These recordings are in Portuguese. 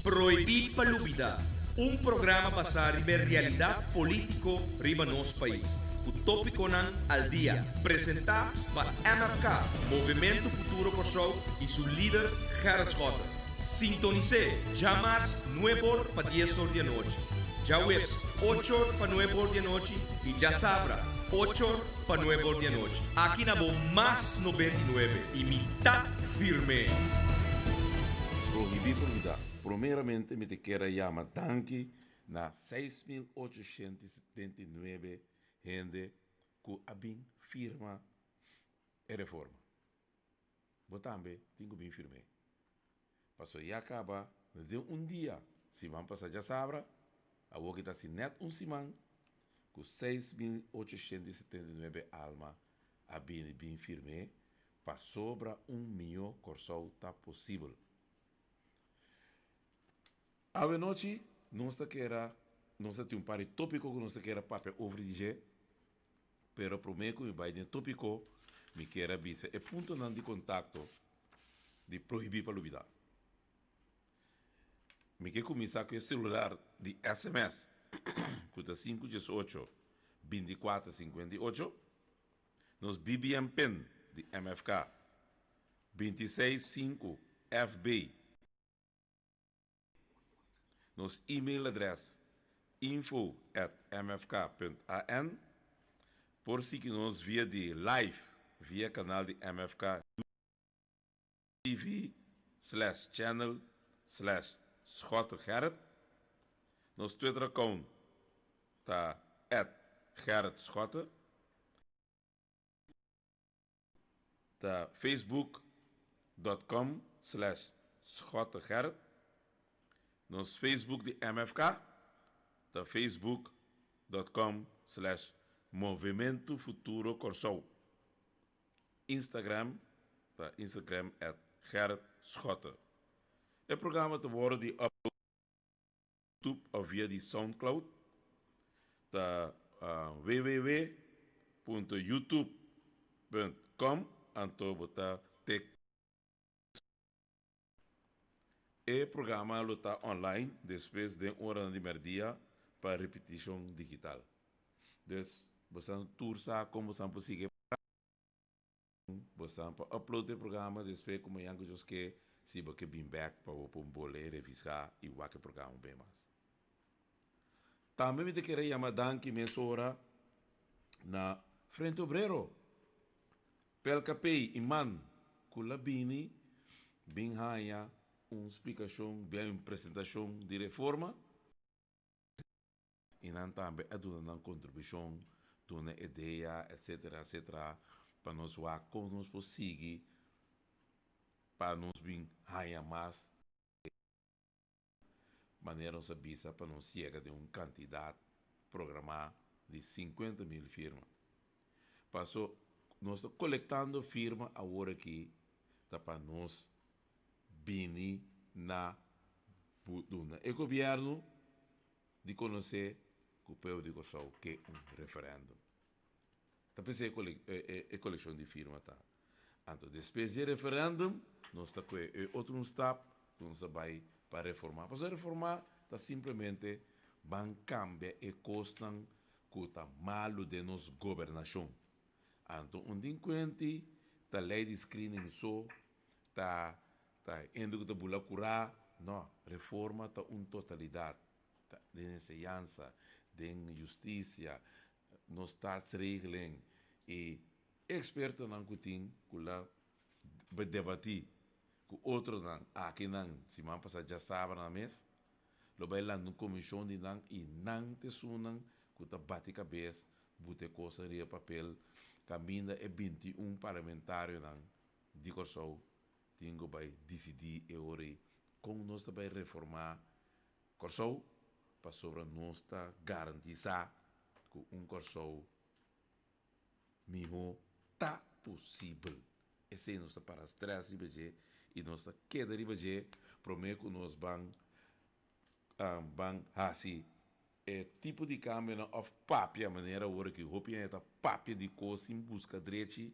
Proibir Palubida, um programa basado na realidade política riba nosso país. O tópico nan al dia, apresentar para MFK, Movimento Futuro Kosovo e seu líder Gerard Schotter. Sintonize, jamais 9 para 10 horas da noite. Já webs, 8 para 9 horas da noite e já sabra, 8 para 9 horas da noite. Aqui na mais 99 e mitad firme. Proibir Palubida. Primeiramente, me te quero chamar tanque na 6.879 gente que abin firma e reforma. Botambe, tenho bem firme. Passou e acaba, de dia, se vão passar já sabra, a boca está assim net semana, com 6.879 alma abin bem firme, para sobra 1 milhão corsol tá possível. A noite, nós tem um par tópico que nós quer papel over dizer, pero prometo que vai de tópico, me quer avisar, é ponto de contato de proibir para olvidar. Me quer começar com o celular de SMS, que é 518 2458, nos BBM PIN de MFK, 265 FB, nos e-mail address info@mfk.an, por si que nos via de live, via canal de MFK TV/channel/Schotter nos Twitter account tá @GerardSchotter, tá facebook.com/SchotterGerard, nos Facebook de MFK, tá facebook.com/Movimento Futuro Kosovo, Instagram, tá Instagram @GerardSchotter. O programa te wordt die op YouTube of via die Soundcloud, tá www.youtube.com, anto bota tek. O programa está online depois de hora de merdia para repetição digital. Então, você tursa como você pode você pode upload o programa depois como yango jos que se você bem back para o bole revisar e o que programa bem mais. Também me queria chamar danke mensora na frente obrero. Pel capei iman kulabini bem haya uma explicação, bem uma apresentação de reforma e não também é uma contribuição, uma ideia, etc, para nós ver como nós podemos para nós bem ganhar mais maneira nós avisa para nós chegar de um candidato programado de 50.000 firmas. Passou, nós estamos coletando firma agora aqui, tá para nós bini na buduna. O governo de conhecer que o povo de Kosovo que é um referendo. Tá pensei a coleção de firma tá. Então, depois do referendo, nós está com outro step, nós vai para reformar. Para reformar, tá simplesmente van cambia e costam que tá malo de nos governação. Então, delinquente, tá lei de screening só, tá indo que bula curar, não, reforma tá uma totalidade, tá, de enseñança, de justiça, nos staats regeling e experto não cutin, que lá debatir, que outro não, aqui não, se man passa já sabe na mês, lo vai lá no comissão de não e não te sunam, que tá bate cabeça, bute coisa ria papel, caminha é 21 parlamentário não, de Kosovo. Tingo vai decidir e ori como nós vai reformar Kosovo para sobre nós garantizar que Kosovo melhor tá possível. Esse é nosso para stress ribeje e nós queda ribeje prometo nós bang hasi tipo de câmera of papia maneira ora que hopia é papia de coisa em busca direito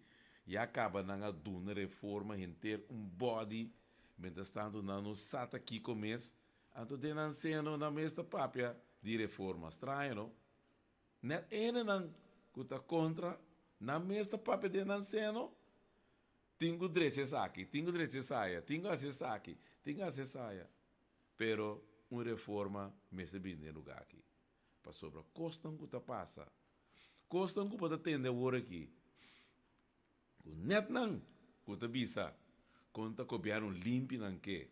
e acaba na duna reforma em ter body, mientras tanto não nos sata aqui começa, Anto denanceno na mesta papia de reforma estranha, não? Net ene não kuta contra na mesta papia denanceno. Tenho direito a aqui, tenho direito a saia, tenho acesso aqui, tenho acesso a saia. Pero uma reforma me se bem no lugar aqui. Para sobre custa que tá passa. Custa que pode atender o aqui. O net não, que tá bisa. Conta governo limpo não que.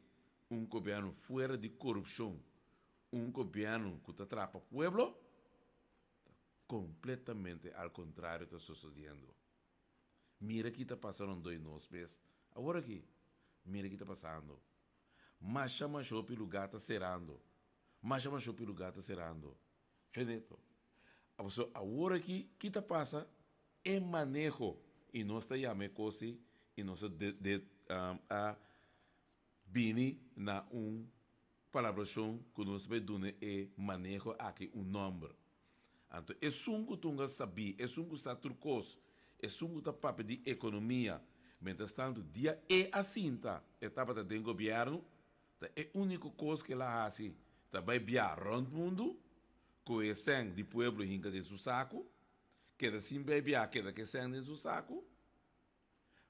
Governo fora de corrupção. Governo que tá atrapa o pueblo. Completamente ao contrário está sucedendo. Mira que está passando 2 meses. Agora aqui, mira que está passando. Mas chama shopping lugar está cerrando. Mas chama shopping lugar está cerrando. Finito. Agora aqui, que está passando é manejo. E nós está chamando coisa e nós a bini na palabração que nós vai dar é manejo aqui nome. Então, é sungo tunga sabi, é sungo sa turcos, é sungo ta papo de economia. Mientras tanto, dia é assim, tá? Etapa da do governo, tá? É a única coisa que ela faz, tá? Vai viajar o mundo, com o sangue do povo hinca de seu saco, que assim vai viajar, que que sangue de seu saco,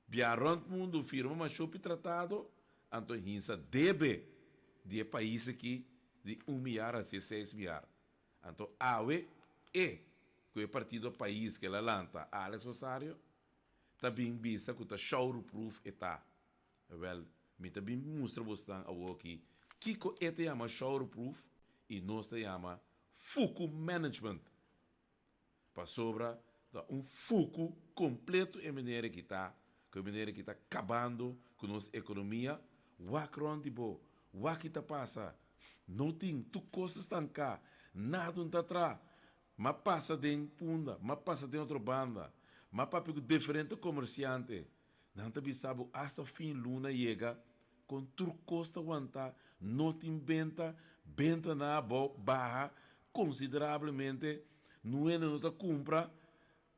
viajar o mundo, firma uma chope tratado, então hinca deve de país aqui de 1 milhar a 6 milhar. Então, awe que o partido do país que ela lanta, Alex Osário, também visa que o show-proof está. Well, me também mostra você aqui que é chama show-proof e nós chama foco management. Para sobra foco completo em maneira que está acabando com nossa economia. Wacron de bo, que passa, não tem tu coisas estão cá, nada não está atrás. Mas passa de punda, mas passa de outra banda, mas para diferente comerciante. Não te sabe hasta fim luna chega com turcosta aguentar, não te venta na barra consideravelmente, não é não te compra,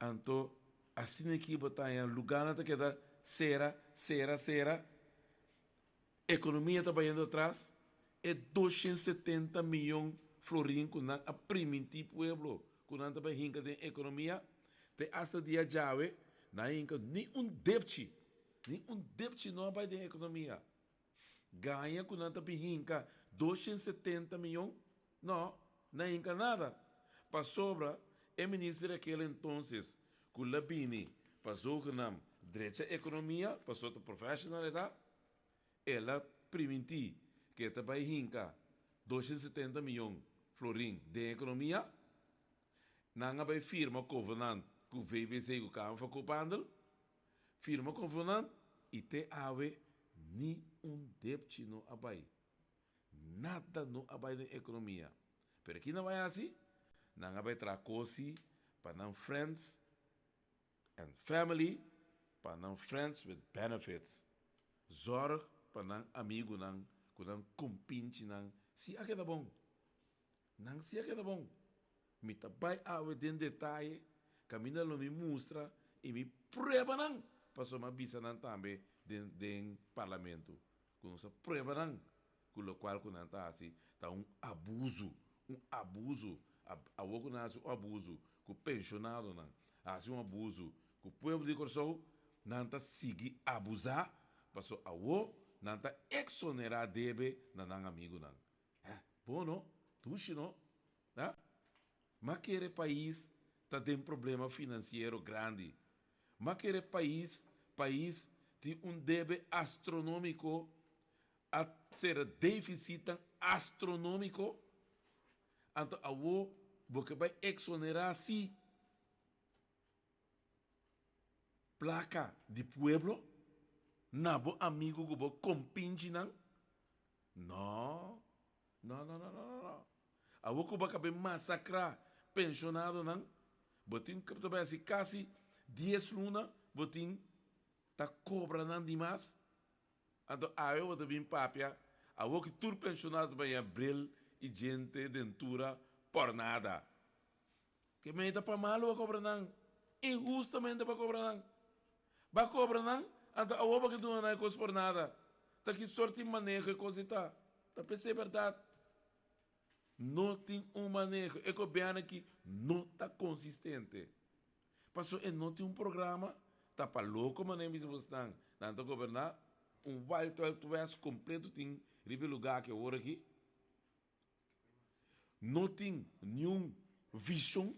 então assim aqui batalha lugar não te queda cera, economia está indo atrás, é 270 milhões florin com a primitir pueblo. Quando a gente tem economia, tem hasta dia jave, na inca nem débito não vai ter economia. Ganha quando a gente 270 milhões, não, na inca nada. Para sobra, é ministro daquele então, com o Labini, passou com a direita economia, passou a profissionalidade, ela permitir que a gente 270 milhões florin de economia, não vai firma covenant com o VBC o campo ocupando, firma covenant e te ave ni débito no abai. Nada no abai da economia. Pero aqui não vai assim, não vai tracosi para não friends and family, para não friends with benefits. Zorg para não amigo não, com não compinche não, se aqui tá bom. Não se aqui tá bom. Me tabai awe den detalhe, camina lo me mostra e me prueba não, passou uma bisa não também den parlamento. Com essa prueba não, com o qual com não tá assim, tá abuso, a ouco nasce abuso, com pensionado não, assim abuso, com o povo de Corsou, não tá seguir abusar, passou a o não tá exonerar debe não amigo não. Bom não? Tuxi não? Tá? Mas aquele país está tem problema financeiro grande. Mas aquele país tem débito astronômico, a ser déficit astronômico. Então, você vai exonerar assim placa de pueblo, nabo amigo que você compinge não? Não. A você vai massacrar pensionado não? Botin também assim quase 10 luna, botin tá cobrando demais. Então, eu vou vir papia, a você que tur pensionado vai abrir e gente dentura por nada. Que me está para malo a cobrar não? Injustamente para cobrar não? Vai cobrar não? Então, a você que tu não é coisa por nada. Tá que sorte manejo e coisa tá. Tá pensei verdade. não tem um manejo. É governo que não está consistente. Passou e não tem um programa, está para louco, mas nem mesmo estão. Tanto governar, um Wild West completo tem ribe lugar que agora aqui. Não tem nenhum visão.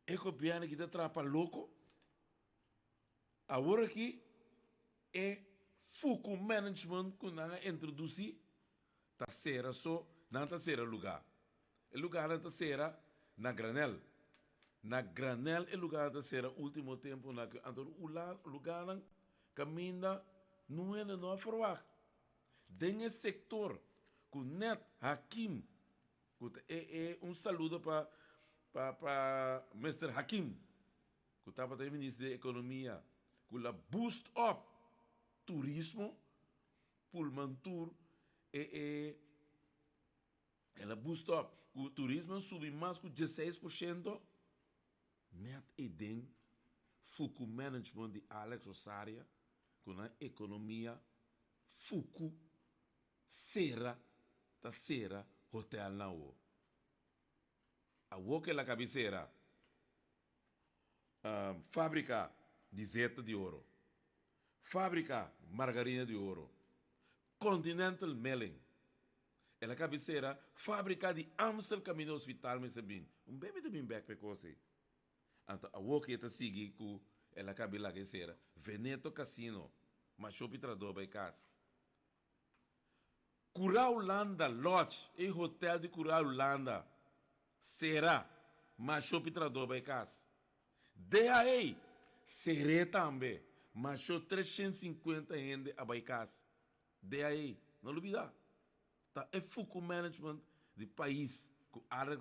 É governo que está para louco. Agora aqui é foco management que nós introduzir. Está sera só, não está sera lugar. O lugar está sera na granel. Na granel é lugar está sera último tempo na que o lugar caminha não é não a forward. Dentro sector com net Hakim é saludo para Mr. Hakim que estava o ministro da economia que la boost up turismo Pullman Tour ela boost up o turismo subiu mais que 16%. Met eden fuku management de Alex Rosaria com a economia fuku sera ta sera hotel na o a wo que la cabeceira fábrica de zeta de ouro, fábrica margarina de ouro, Continental Melling, ela cabeceira fábrica de Amstel Camino Hospital me sabim bem me também back precoce. Então, a wo que está seguindo com ela cabela que será Veneto Casino, mas shopping trador by casa. Curaulanda Lodge, e hotel de Curaulanda, será mas shopping trador by casa. DAE, será também, mas show 350 gente a by casa. DAE, não olvidar. Tá, é foco management de país, com Alex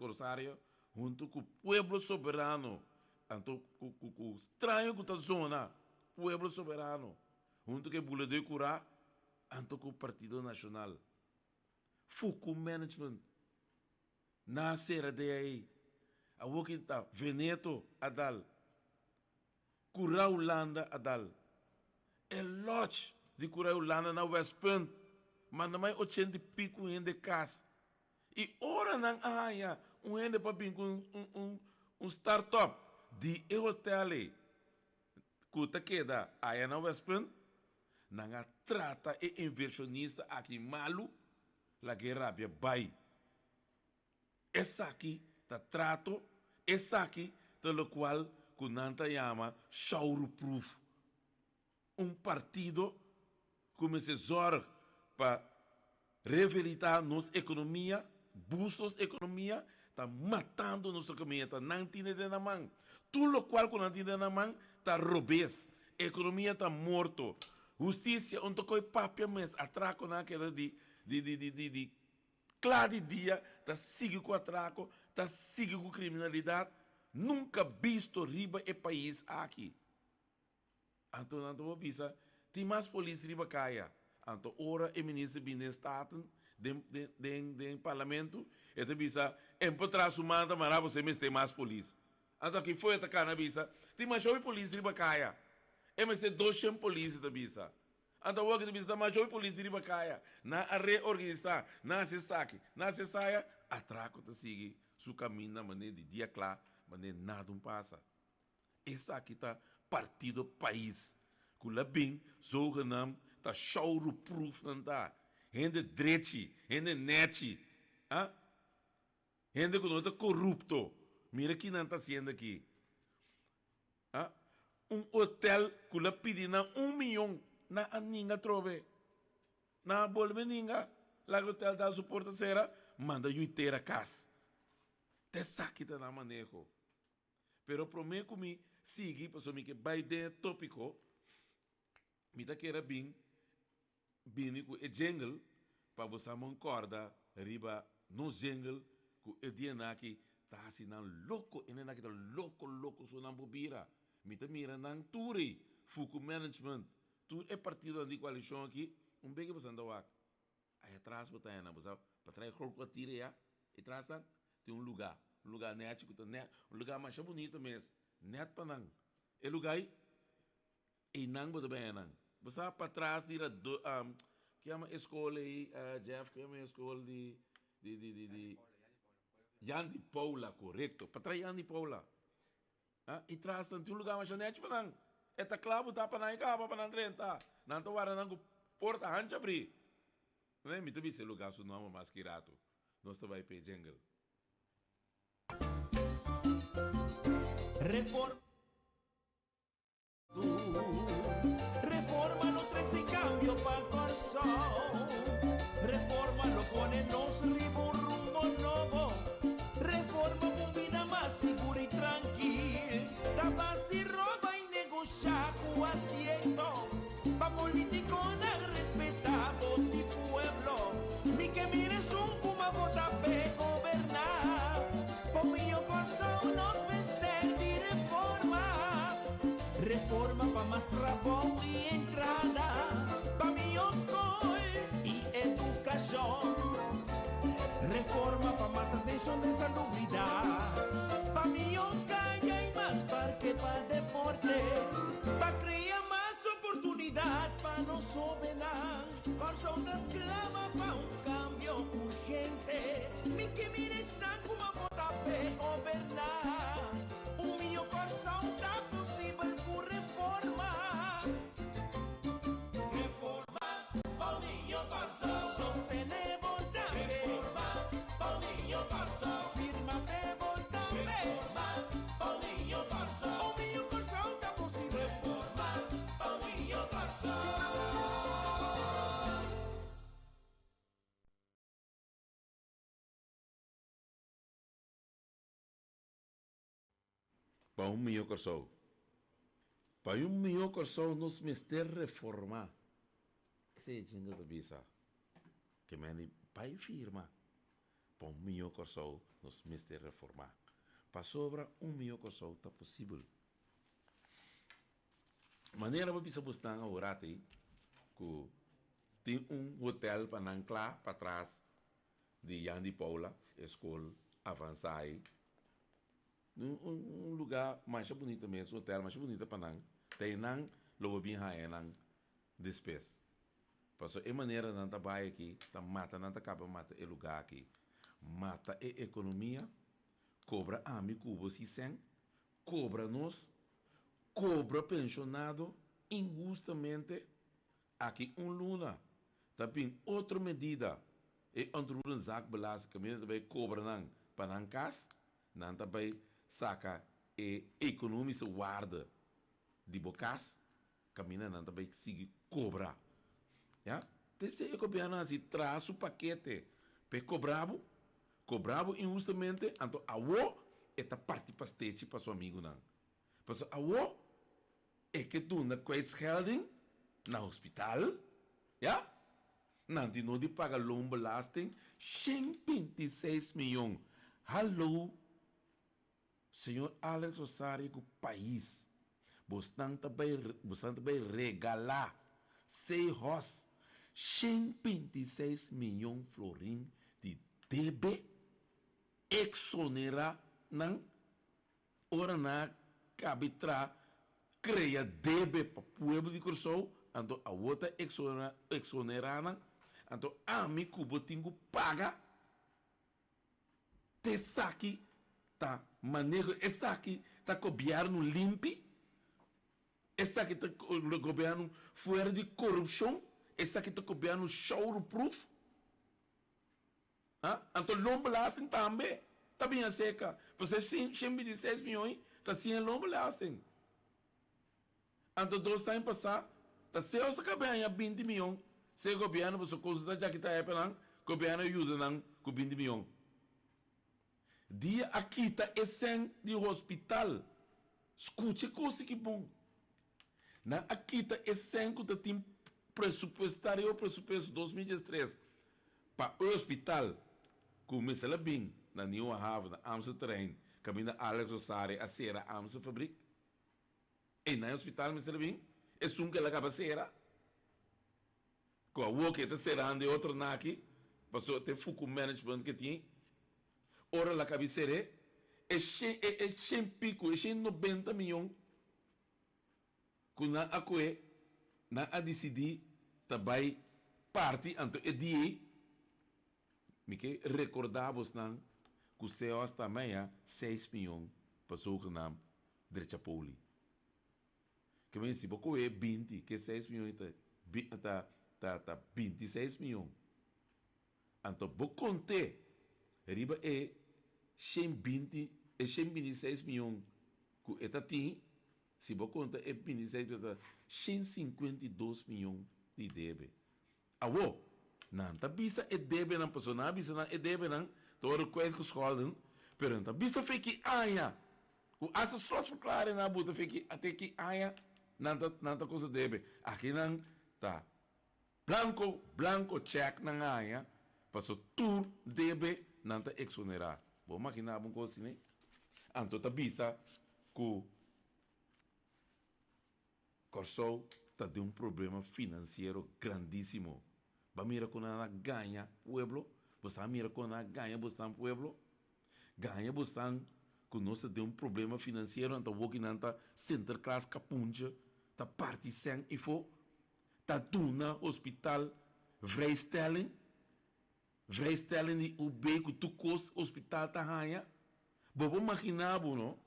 Rosario, junto com o povo soberano, então com o estranho que está zona, povo soberano, junto com o Bula de Curá, então com o Partido Nacional. Foco management, nascer a DAI, a Wokinta, Veneto, Adal, Curá Holanda, Adal, é lote de Curá Holanda na West Point, mas não mais 80 pico em de casa. E ora não há ende para vir com startup de hotel que queda aí na West Point, não trata e inversionista aqui malu, la guerra bia bai. Essa aqui tá trato, essa aqui pelo qual que nanta chama shower-proof. Partido que se zorga para reabilitar nossa economia, bustos economia, está matando nossa economia, está não tem na mão. Tudo o qual que não tem na mão, está robês. Economia está morto. Justiça, onde coi papia mês, atraco naquela de claro dia, está sigue com atraco, está sigue com criminalidade. Nunca visto riba e país aqui. Então, vou pensar, tem mais polícia riba caia. Então, ora, o ministro de Estado, do parlamento, e te bisa, para trás humana, mas você me tem mais polícia. Então, aqui foi atacar na bisa, tem mais jovem polícia riba caia. Mas tem 200 polícia da bisa. Então, o que te bisa, mais jovem polícia riba caia. Na reorganizar, na se saque, na se saia, atraco te sigue, seu caminho na maneira de dia claro, maneira nada não passa. Essa aqui está partido país. Que lá bem, sou o nome, está show-proof, não está. Gente dreche, gente nete, gente que não está corrupto. Mira que não está sendo aqui. Hotel que lá pedi na 1 milhão, na ninguém trove. Na bolsa ninguém. Lá o hotel dá suporte será, manda eu ter a casa. Te saque da na manejo. Pero prometo que me siga, para que vai de tópico, me da que era bem com o jingle, para você concorda, riba, nos jingle, com o dia que está assim, louco, e não é que está louco, só não bobira. Me da mira, não turi, fuku management, tudo é partido de coalição aqui, bem que você anda lá. Aí atrás, você está para trás, a tira, e atrás tem um lugar net, um lugar mais bonito mesmo, net para não. E lugar aí, e não pode bem não. Você para trás tira que é uma escola aí, Jeff, que é uma escola de de Yandy Paula, correto. Para trazer Yandy Paula. E traz tanto um lugar mais janete para não. Eta clavo tá para não capa para não renta. Não tô vara não porta hancha abrir. Não é me também se lugar su nome mais quirato. Nós vai pe jungle. Reforma. Reforma no trae ese cambio para el corazón. Reforma lo pone nos ritmo rumbo nuevo. Reforma con vida más segura y tranquila. Tapas de roba y negociar con asiento. Pa' político dar respetamos mi pueblo. Ni que mires un puma vota pe gobernar. Por mi corazón nos vester de reforma. Reforma pa' más trabajo y entrada. Pa' mi escuela y educación. Reforma pa' más atención de salubridad. Pa' mi calle y más parque pa' deporte. Pa' crear más oportunidad pa' no soberar. Con de esclava pa' un cambio urgente. Mi que mire está como vota pe gobernar. Un millón corazón está posible por reforma. Reforma pa' un millón corazón. Sostenemos también. Reforma pa' un millón corazón. Firma de votar. Reforma pa' un millón corazón. Un millón corazón está posible. Reforma pa' un millón corazón. Para milhão corso. Para milhão corso nos mister reformar. Esse é jingle da visa. Que meni pai firma. Para milhão corso nos mister reformar. Para sobra milhão corso está possível. Maneira para bisa buscar a orate que tem hotel para nanclar para trás de Yandy Paula, escola avançada. Lugar mais bonito mesmo, hotel mais bonito para não. Tem não, logo bem aí não despesa. Passou é maneira não tá vai aqui, tá mata não tá acaba mata é lugar aqui, mata é economia, cobra amigo você sem, cobra nós, cobra pensionado injustamente aqui luna, também outra medida é onde o zac belas que mesmo também cobra não para não cas, não também saca e economische waarde de bocas caminha não também sigue cobrar, ja? Desse é governo assim traz o paquete pe cobravo injustamente, então a o esta parte pastete para seu amigo não, mas a o é que tu na kwijtschelding na hospital, ja? Não te não de paga loonbelasting 126 milhões, hallo. Senhor Alex Rosário, o país, bastante bem regalar 126 milhões florim de debe exonerar não ora na cabitra cria debe para o povo de Corsou, então a outra exonerar não, então a mim cubo tingo paga te saque tá maneiro essa aqui tá governo limpo, essa aqui tá governo fora de corrupção, essa aqui tá governo show proof, então lombo lasting também tá bem seca, você 126 milhões tá sem lombo lasting, então 2 anos passar tá se você ganha 20 milhões, se o governo você considera já que tá happening, governo ajuda não com 20 milhões. Dia aqui está esse de hospital. Escute coisa que bom. Na aqui está esse que tem pressupostário pressuposto 2013 para o hospital. Começa lá bem na New Haven, na Amsterdam, caminho Alex Rosário, a Sera Amsterdam Fabrik. E na hospital começa lá bem. É que ela acaba Sera. Com a work está serando de outro naqui, passou até Fuku Management que tinha. Ora la cabeceira é 100 pico, é 190 milhões. Quando a coe, na a decidir, também parte, então é dia, me que recordamos não que o CEOs também é 6 milhões para o que não direita poli. Que vem se pouco é 20, que 6 milhões tá 26 milhões. Então, vou contar, riba é 126 milhões que está tem, se vou contar é 26 milhões, 152 milhões de débito. Awo, não tá bisa é débito não pessoa, não bisa não é débito não, todo coisa que escola, pero não bisa foi que aia, o essa só claro na buta foi que até que aia não tá coisa débito. Aqui não tá blanco check na aia. Passou tudo deve não te exonerar. Vou imaginar uma coisa assim, então tá bisa que o Corsol tá de um problema financeiro grandíssimo. Vai mirar quando ela ganha pueblo, você mira quando ela ganha bastante pueblo, ganha bastante que nós de um problema financeiro, então vou que não tá center class capunja, tá parte sem e for, tá duna hospital vrijstelling. Vrijstelling die u beku toekomst hospitaal te gaan. Bobo imaginabo, no?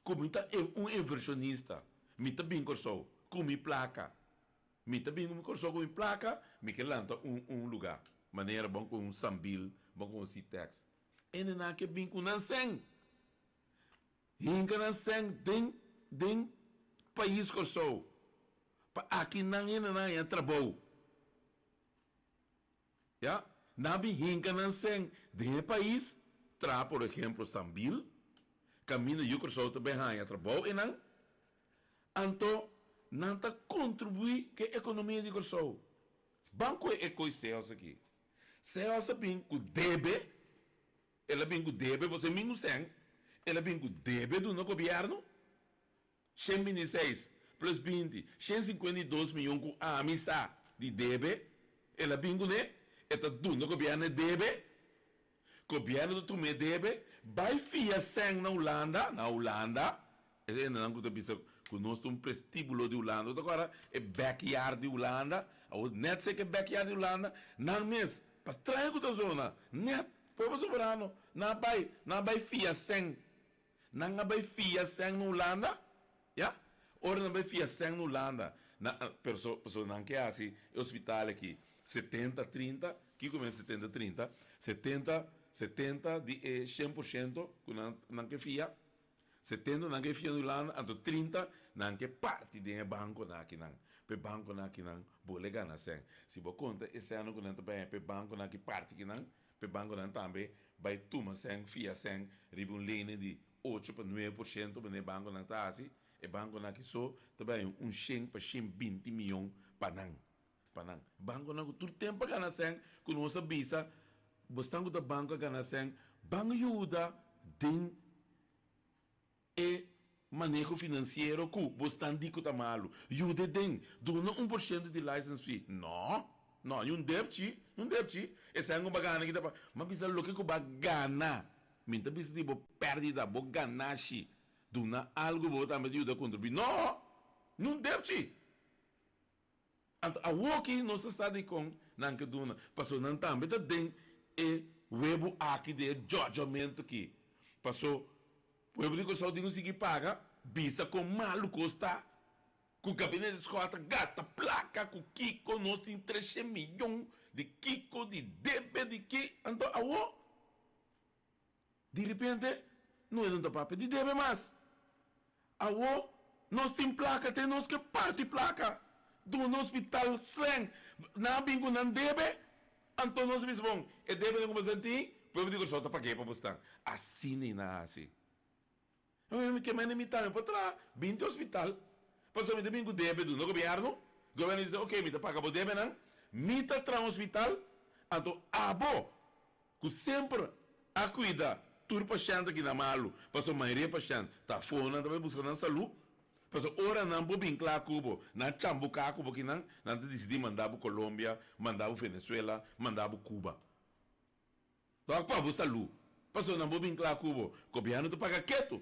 Como tá inversionista. Mita bem corso, com placa. Mita bem corso com placa, me que lanta lugar. Maneira bom com sambil, bom com citex. E na que bem com nanseng. Hinka nanseng ding país corso. Pa aqui não é trabalho. Ya? Nabi hinka nanseng de país, por exemplo, Sambil, caminho de Yucor também há trabalho e não, então, não está contribui que a economia de Yucor. Banco é coisa sales aqui. Sales é bem com debe, ela bem com debe, você mesmo sem, ela bem com debe do no governo, 126 plus 20, 152 milhões com a missa de debe, ela bem com né? Eta do governo debe, governo do me debe, vai fia sem na Holanda, é não que tu pensa que nós temos prestíbulo de Holanda, agora é backyard de Holanda, ou net sei que é backyard de Holanda, não mesmo, mas trai que tu zona, net, povo soberano, não vai fia sem, não vai fia sem na Holanda, já, ora não vai fia sem na Holanda, na pessoa não quer assim, hospital aqui. 70-30, que começa 70-30, 70 de 100% que não que fia, 70 não que fia no lado, então 30 não que parte de banco na que não, pe banco na que não, bole gana sem. Se você conta esse ano que não também pe banco na que parte que não, pe banco não também vai tomar sem fia sem, riba linha de 8 para 9% para banco não tá assim, e banco na que só também 100 para 120 milhões para não. Panang. Banco na todo tempo gana sen, com nossa bisa, bastante da banco gana sen, banco ajuda den e manejo financeiro que bastante dico tá malo. Ajuda den, dona 1% de license fee. Não, débito, esse é um bagana que dá para, mas bisa lo que bagana, minta bisa tipo perdida, bo ganashi, dona algo bo também ajuda contribuir. Não débito. A woki não se está de com não que duna passou não também tá den e webo aqui de judgment aqui passou o webo de coisa de não seguir paga bisa com malu custa com o gabinete de escola gasta placa com Kiko nós tem 3 milhões de Kiko de débito de que então a wo de repente não é não papel de débito mais a wo nós tem placa tem nós que parte placa do no hospital slang na bingo não debe então nós mesmo é debe como senti povo digo só para quê para postar assim nem nada assim eu que me imitar para trás 20 hospital passou me bingo debe do no governo diz ok me tá paga por debe não me tá tra hospital então abo que sempre a cuida tudo paciente aqui na malu passou maioria paciente tá fora também buscando saúde. Mas ora não vou vinclar Cuba, não chambucar Cuba que não decidi mandar para Colômbia, mandar para Venezuela, mandar para Cuba. Então, para você saúde. Mas não vou vinclar Cuba, o governo te paga quieto.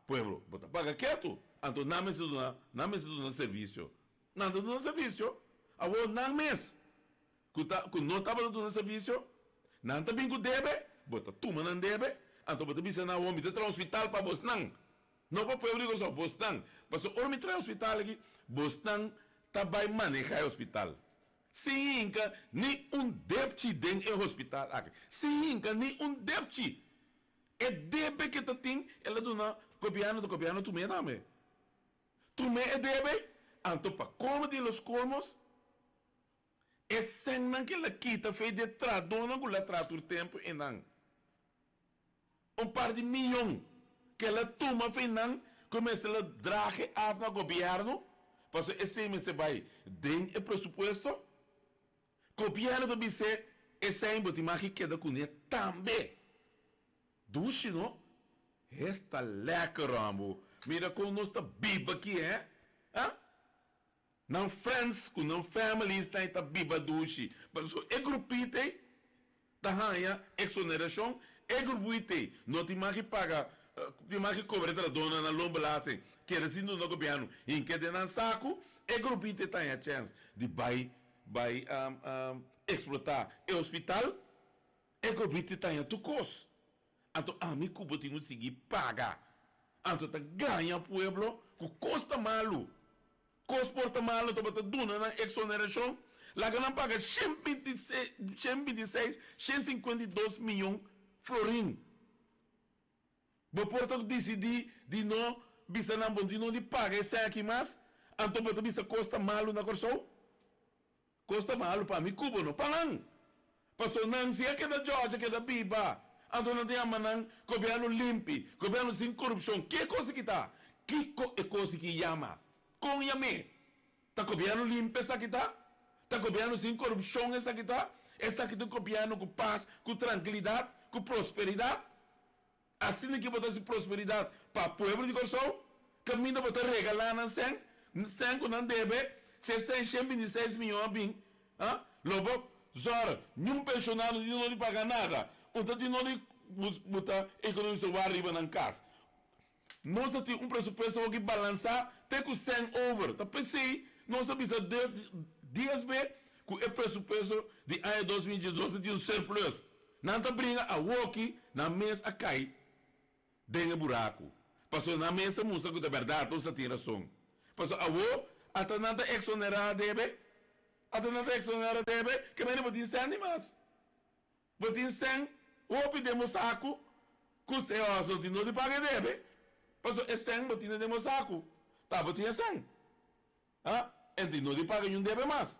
Pueblo, você paga quieto. Então, não me se dá serviço. Não dá serviço. Agora, não mês. Que não estava dando serviço, Nanta bem com debe, bota tuma não debe, então bota bisa na homem, te tra hospital para bosnang. Não para pobre que só bosnang. Mas o homem tra hospital aqui, bosnang tá vai manejar hospital. Sim, inca ni debte den em hospital aqui. Sim, inca ni debte. É debe que tu tem, ela do na governo tu me dá-me. Tu me é debe, então para como de los colmos, é sem que ela quita fez de tradona com ela trata o tempo e não. Par de milhão que ela toma fez não, começa a drage af na governo, para esse mês se vai den o pressuposto, governo também se esse embo de magia queda com ele também. Duche, não? Esta lekker, Rambo. Mira como nós está biba aqui, é? Hã? Não friends, com não family, está em biba duche. Mas é grupite, da ranha, exoneração, é grupite. Não te mais que paga, te mais que cobre a dona na lomba lá, assim, que era assim no governo, em que de não saco, é grupite tem a chance de vai explotar o hospital, é grupite tem a tu custo. Então, a mim que tem que seguir pagar. Então, ganha o pueblo, que custa malo. Custa malo, então, você duna na exoneração. Lá que não paga 126, 152 milhões florim. Você pode decidir de não, bisa não bom, de não de pagar esse aqui mais. Então, você bisa custa malo na corção. Custa malo para mim, cubo não palang. Passou não, se é que da Georgia, que da Biba. Então não tem a manang, governo limpo, governo sem corrupção. Que coisa que está? Que coisa que chama? Com yame. Tá governo limpo essa que está? Tá governo sem corrupção essa que está? Essa que tem governo com paz, com tranquilidade, com prosperidade. Assim que botar prosperidade para o povo de Corsão, caminho para regalar na sen que não deve, 626 milhões bem. Lobo, zora, nenhum pensionado não paga nada. Então, não botar economia o arriba na casa. Nós temos pressuposto que balançar, tem que 100 over. Tá pensei, nós precisamos dias bem, com o pressuposto de ano 2018 de surplus. Não tá brinca a walkie na mesa a cai, dentro do buraco. Passou na mesa, moça que é verdade, não se tem razão. Passou a walkie, até nada exonerar deve, que nem botin 100 mais. Botin 100, ou pedimos saco, que o senhor não de paga deve. Passou é 100, botin de saco. Tá, botin 100. Então não de paga não deve mais.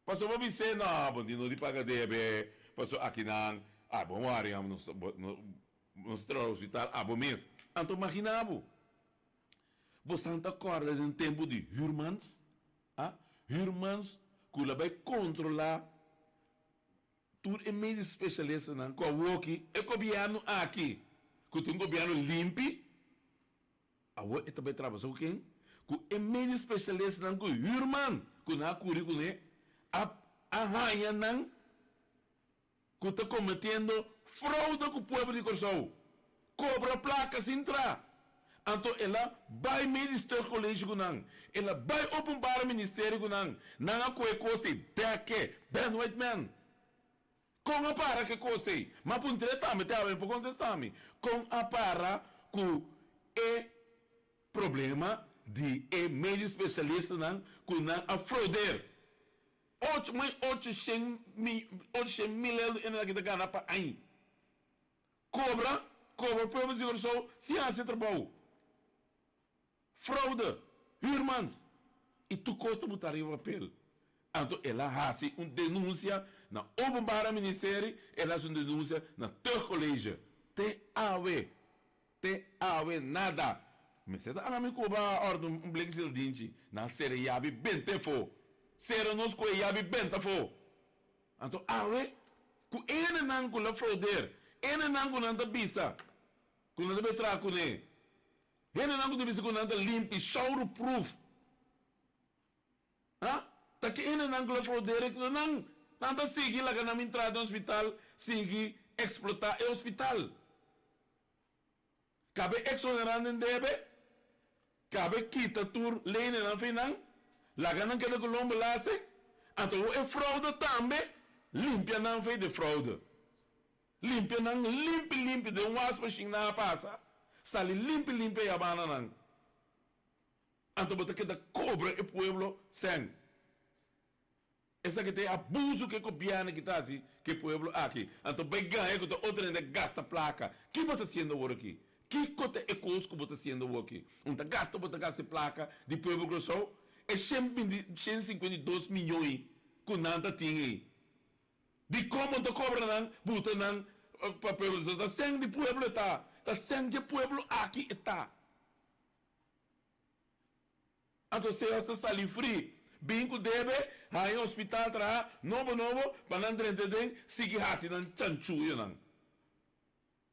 Passou para dizer, não, botin não de paga deve. Passou aqui não, bom, ariamos no hospital, bom mês. Então imaginava. Você não acorda em tempo de Hurmans? Hurmans, que vai controlar tudo é meio especialista não com o que é governo aqui que tem governo limpo a o é também trabalha com quem que é meio especialista não com irmão que na currículo né a rainha não que está cometendo fraude com o povo de Corsão cobra placas entrar então ela vai ministério colégio com não ela vai open bar ministério com não a coisa daqui Ben Whiteman com a para que coisa, mas por entretanto, também por contestar-me, com a para que é problema de meio especialista não, que não a frauder. 800 mil euros em que ganha para aí. Cobra, povo de Corsão, ciência trabalho. Fraude, irmãos. E tu custa botar em papel. Então, ela faz uma denúncia na Obumbara Ministério, ela faz uma denúncia na teu colégio. TAW, nada. Mas você está me cobra a ordem um bleque sildinte, na série Yabi Bentefo. Série nos coi Yabi Bentefo. Então, awe, ku ene nang kula frauder, ene nang kunanta bisa, kunanta betra kune, ene nang kunanta bisa kunanta limpi, shower proof. Taki ene nang kula frauder, nanta sigi laga na entrada no hospital, sigi explotar o hospital. Cabe exonerando debe, cabe quita tur lene na finan, laga nang kena kulombo laste, então é fraude também. Limpia não fez de fraude. Limpia não, limpe de um aspa na passa. Sali limpe a bana não. Anto bota que da cobra e pueblo sem. Essa que tem abuso que copiana que tá assim, que pueblo aqui. Anto vai ganhar que outra ainda gasta placa. Que bota sendo agora aqui? Que cota é coisa que bota sendo aqui? Então gasta placa de pueblo grosso. É 152 milhões que nada tinha. De como tu cobra não, bota não, para pueblo. Está sem de pueblo está. Está sem de pueblo aqui está. Então se você está ali free, bingo deve, aí hospital tra, novo, para não entender, siga assim, não chanchuio não.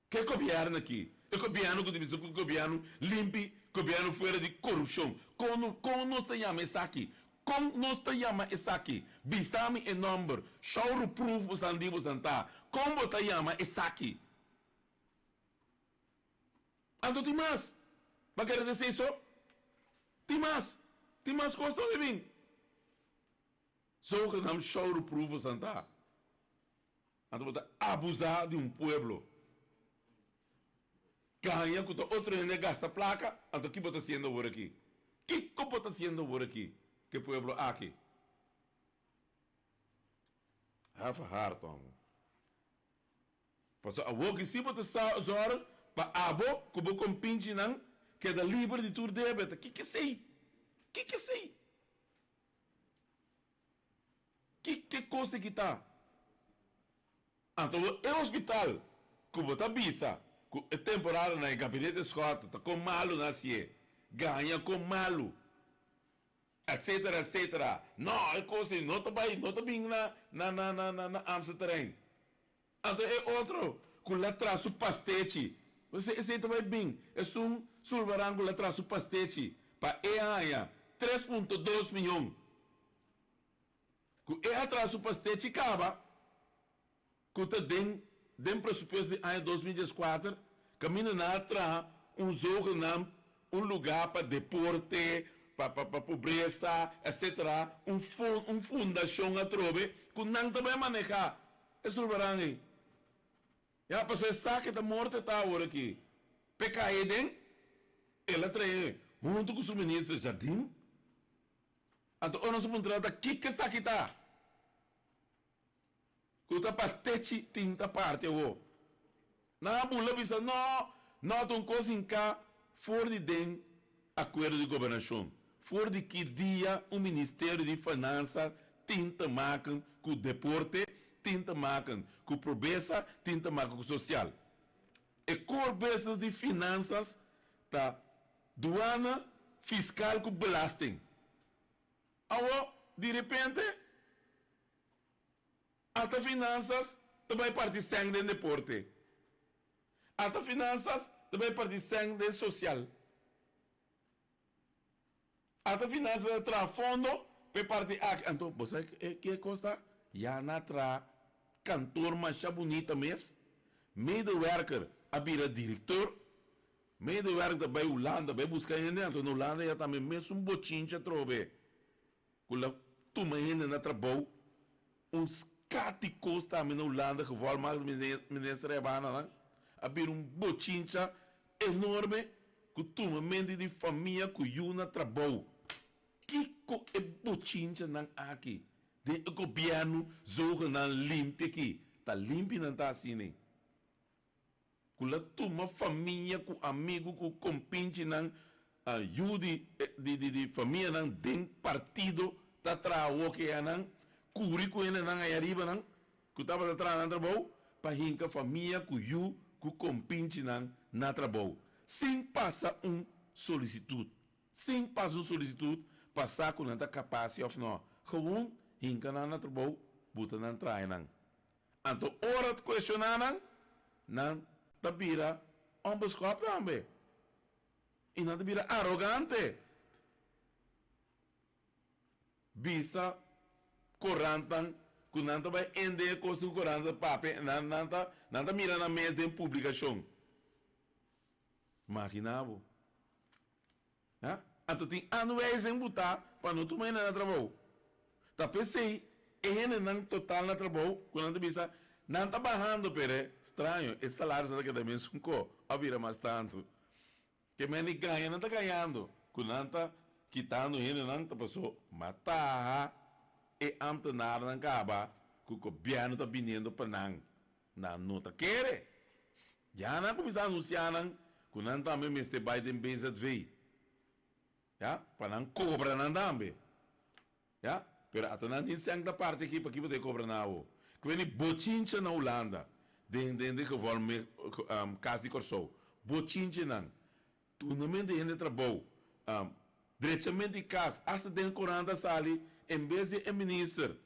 Que governo aqui? É governo que diz que o governo limpe, governo fora de corrupção. Como não se chama isso aqui? Como não se chama isso aqui? Bisame e number, show proof o sandibo santa. Como se chama isso aqui? Então tem mais. Vai querer dizer isso? Tem mais coisa de mim. Só que não show proof o santa. Então você abusar de um pueblo. Ganha com outro ainda gasta placa, então o que está sendo por aqui? Como está sendo por aqui? Que o pueblo aqui? Have a heart on. Porque a woke se você zora para abo, como com pinche não, que é da livre de tudo debeta. Que sei? Que sei? Que coisa que está? Então é hospital, como está bisa. É temporada na gabinete escota, tá com malo na cie, ganha com malo, etc. Não, é coisa, não tá bem na Amsterdã. Então é outro, com lá atrás o pastete, você também bem, é sulvarango lá atrás o pastete, para EAIA, 3,2 milhões. Com atrás o pastete acaba, com tá dentro pressuposto de ano 2014, caminha na atrás, jogo lugar para deporte, para pobreza, etc. Fundação a trove, que não também manejar. É surbarang. Já passou saque da morte está agora aqui. PKE ela traz, junto com o ministro Jardim. Então, o nosso contrato aqui que saque está. Kuta pastete tinta parte o. Na bula bisa não tem coisa em cá fora de den acordo de governação. Fora de que dia o Ministério de Finanças tinta marcam com deporte, tinta marcam com pobreza, tinta marcam com social. E corbesas de finanças tá doana fiscal com belasting. Awo, de repente até finanças também parte sangue de deporte. Até finanças também parte sangue de social. Até finanças tra fundo pe parte então você que costa já na tra cantor mais bonita mesmo, medewerker a vira diretor, medewerker da Holanda vai buscar ainda então na Holanda já também mesmo um bochincha trove. Kula tu ainda na trabalho uns Cati Costa na Holanda, que vai mais ministra Rebana, abrir bochincha enorme, que toma mente de família que yuna trabalho. Que é bochincha não aqui? De governo zorga não limpe aqui. Tá limpe não tá assim, né? Que toma família, com amigo, com compinche não ajuda de família não tem partido, tá trabalho que é não. Currico ainda não é arriba não, que estava atrás não trabalho, para hinca família que you que compinche não na trabalho. Sem passar solicitude, passar com nada capacidade of não, gewoon hinca não trabalho, buta não trai não. Então hora de questionar não tá vira ombescope ambe, e não tá vira arrogante, bisa corrantan, que não vai ender com o corranta papel, não mira na mesa de publicação. Maquinavo. Então tem anuais em botar para não tomar nada trabalho. Tá pensei, ele não total na trabalho, quando bisa, não está barrando, pere, estranho, esse salário está que também sunco, a vira mais tanto. Que meni ganha, não está ganhando. Quando não está quitando ele, não está passou, matar, e amtenar não acaba, que o governo está vindo para não está querer. Já não começa a anunciar, quando não está mesmo este Biden BZV. Ja, para não cobrar não também. Ja, pero ato não tem sangue da parte aqui para que poder cobrar não. Quando bochincha na Holanda, de que vão me casa de corso, bochincha não. Tu não me de trabalho, diretamente de casa, hasta dentro 40 sali, em vez de ministro,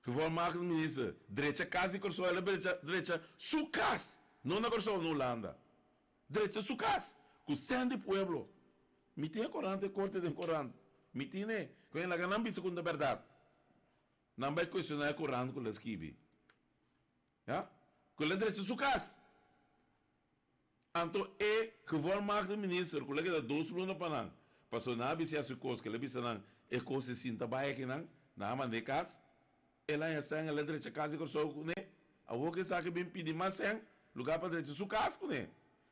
que vão marcar ministro, direita casa de corso, ela direita su casa, não na corso na Holanda, direita su casa, com 100 de pueblo. Me tem corante, corte de corante. Me tem, com ela não bisa com a verdade. Não vai questionar corante com a esquive. Já? Com a direita su casa. Então, que vou marcar ministro, com a que dá 2 lunas para não. Passou na bisa su coisa, que ela bisa não, e coisa sinta vai aqui não, na mande casa. Ela é sangue, ela direita casa e corso com né. A o que sabe bem pedir mais sangue, lugar para direita su casa com né.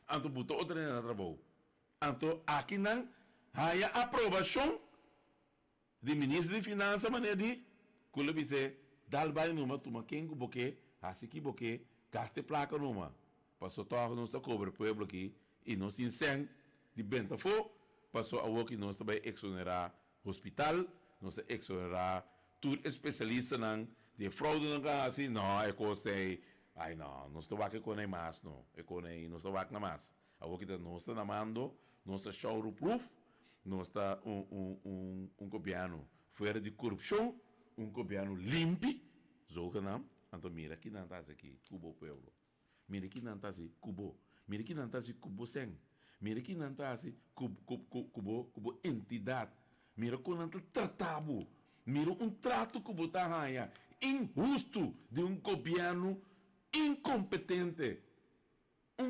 Então, botou outra na trabalho. Então, aqui não há aprovação do ministro de Finanças, maneira de quando ele diz, dá vai numa, toma quem que boque, assim que boque, gaste placa numa. Passou toque, não está cobre o povo aqui, e não se incende de benta for, passou a que não está vai exonerar hospital, não está exonerar tudo especialista não, de fraude não, assim, não, é coisa, ai não está vai com nem mais, não, é com nem, não está vai na mais. A que não está namando, não está show-proof, não está governo fora de corrupção, governo limpo, so que não, então mira que não está aqui, Cubo Pueblo, mira que não está aqui, Cubo, mira que não está aqui, Cubo Sen, mira que não está aqui, Cubo entidade, mira que não está tratado, mira trato que está aí, injusto de governo incompetente,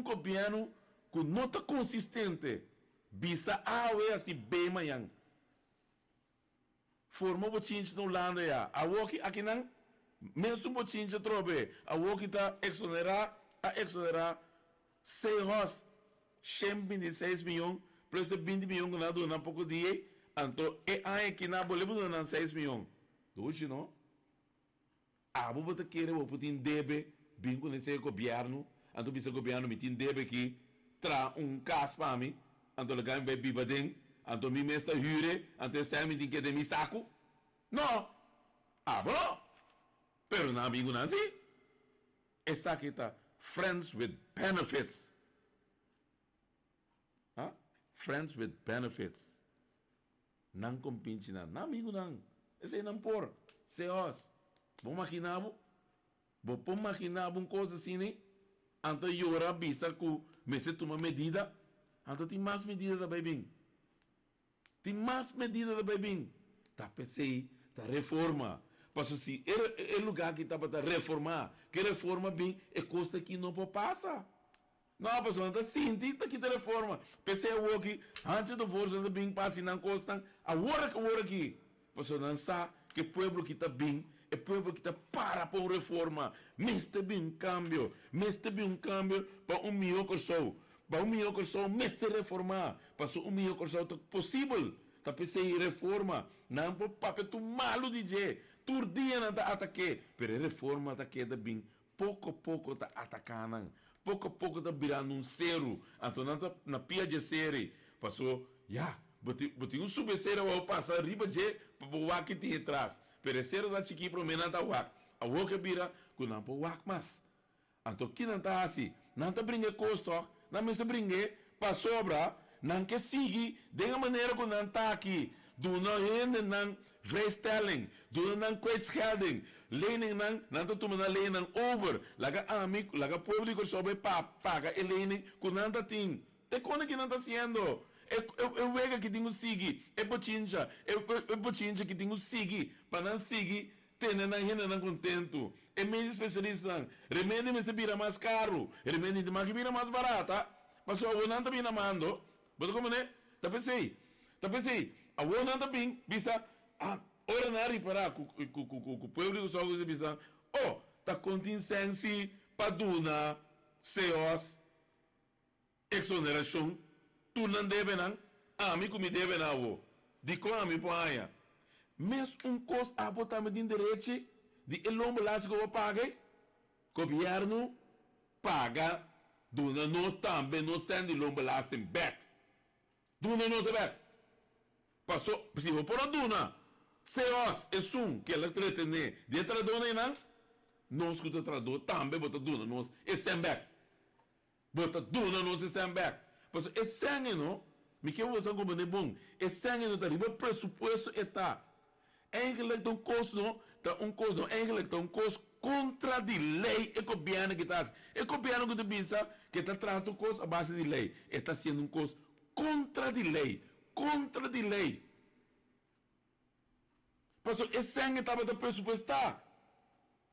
governo com nota consistente, bisa awe assim bem manhã. Forma bochinche na Holanda ya. A woki aqui não, mesmo bochinche trobe, a woki tá exonerar 6 milhões, plus 20 milhões que nada na pouco dia, então é aí que na boleh pun na 6 milhões. Doce não? Abu bota querer o putin debe, bingo nesse governo, então bisa governo me tin debe aqui tra caso para mim, então legal bem bibadem, então me mesta hyre, então sai me que de mi saco. Não. Bom. Pero na bingo não assim. Essa aqui tá friends with benefits. Friends with benefits. Não compinche não. Na bingo não. Esse não por. Seos. Vamos imaginar uma coisa assim, né? Então eu ora bisa que me se toma medida, então tem mais medida da bebê. Tem mais medida da bebê. Tá pensei, tá reforma. Mas se é lugar que tá para reformar, que reforma bem, é coisa que não passa. Não, pessoal, tá senti tá que reforma. Pensei o aqui, antes do força da bem passa não costa, a hora aqui. Pessoal, não sabe que povo que tá bem é povo que está para por reforma. Mestre bem cambio para milhão de pessoas. Para milhão de pessoas, mestre reformar. Para milhão de pessoas, é possível. Está pensando em reforma. Não para papel tu malo DJ. Todo dia não está ataque. Pero reforma está queda bem. Pouco a pouco está atacando. Pouco a pouco está virando zero. Então não está na pia de série. Passou, botei subsérie ao passar riba de para o que tem atrás. Perecer da chiqui pro menanta wak. A woke bira ku nampo wak mas. Anto que não tá assim, não tá brinque custo, não me se brinque para sobra, não que siga de maneira que não tá aqui. Do não ainda não vrijstelling, do não kwijtschelding, lening não tá tomando lening over, laga amigo, laga público sobre paga e lening que não tá tem. Te quando que não tá sendo? Eu vejo que tenho sigue, eu pochincha que tenho sigue, para não seguir, tendo na renda não contento. É meio especialista, remédio me se vira mais caro, remédio de mais vira mais barata, mas o avô não está bem na mando, mas como né? Tá pensei, a avô não está bem, bisa, ora na reparar com o povo que só usa bisão, oh, tá contingência para duna, seos, exoneração, tu não deve não, a mim como deve não, de como a mim põe, mas coisa a botar me de direito, de elombo lá se eu pague, governo paga, duna nós também não sendo elombo lá sem back, duna não se back, passou, se eu por a duna, seos, é que ela trata ne, de tra duna não, nós que traduz também bota duna nós, é sem back, bota duna nós é sem back, passou, é sangue não, me que você como é bom, é sangue não tá riba pressuposto está, eigenlijk um custo não, tá um custo não, eigenlijk tá um custo contra de lei e governo que está, e governo que pensa que está tratando o custo a base de lei, está sendo um custo contra de lei, Pastor, esse sangue estava da pressupostar.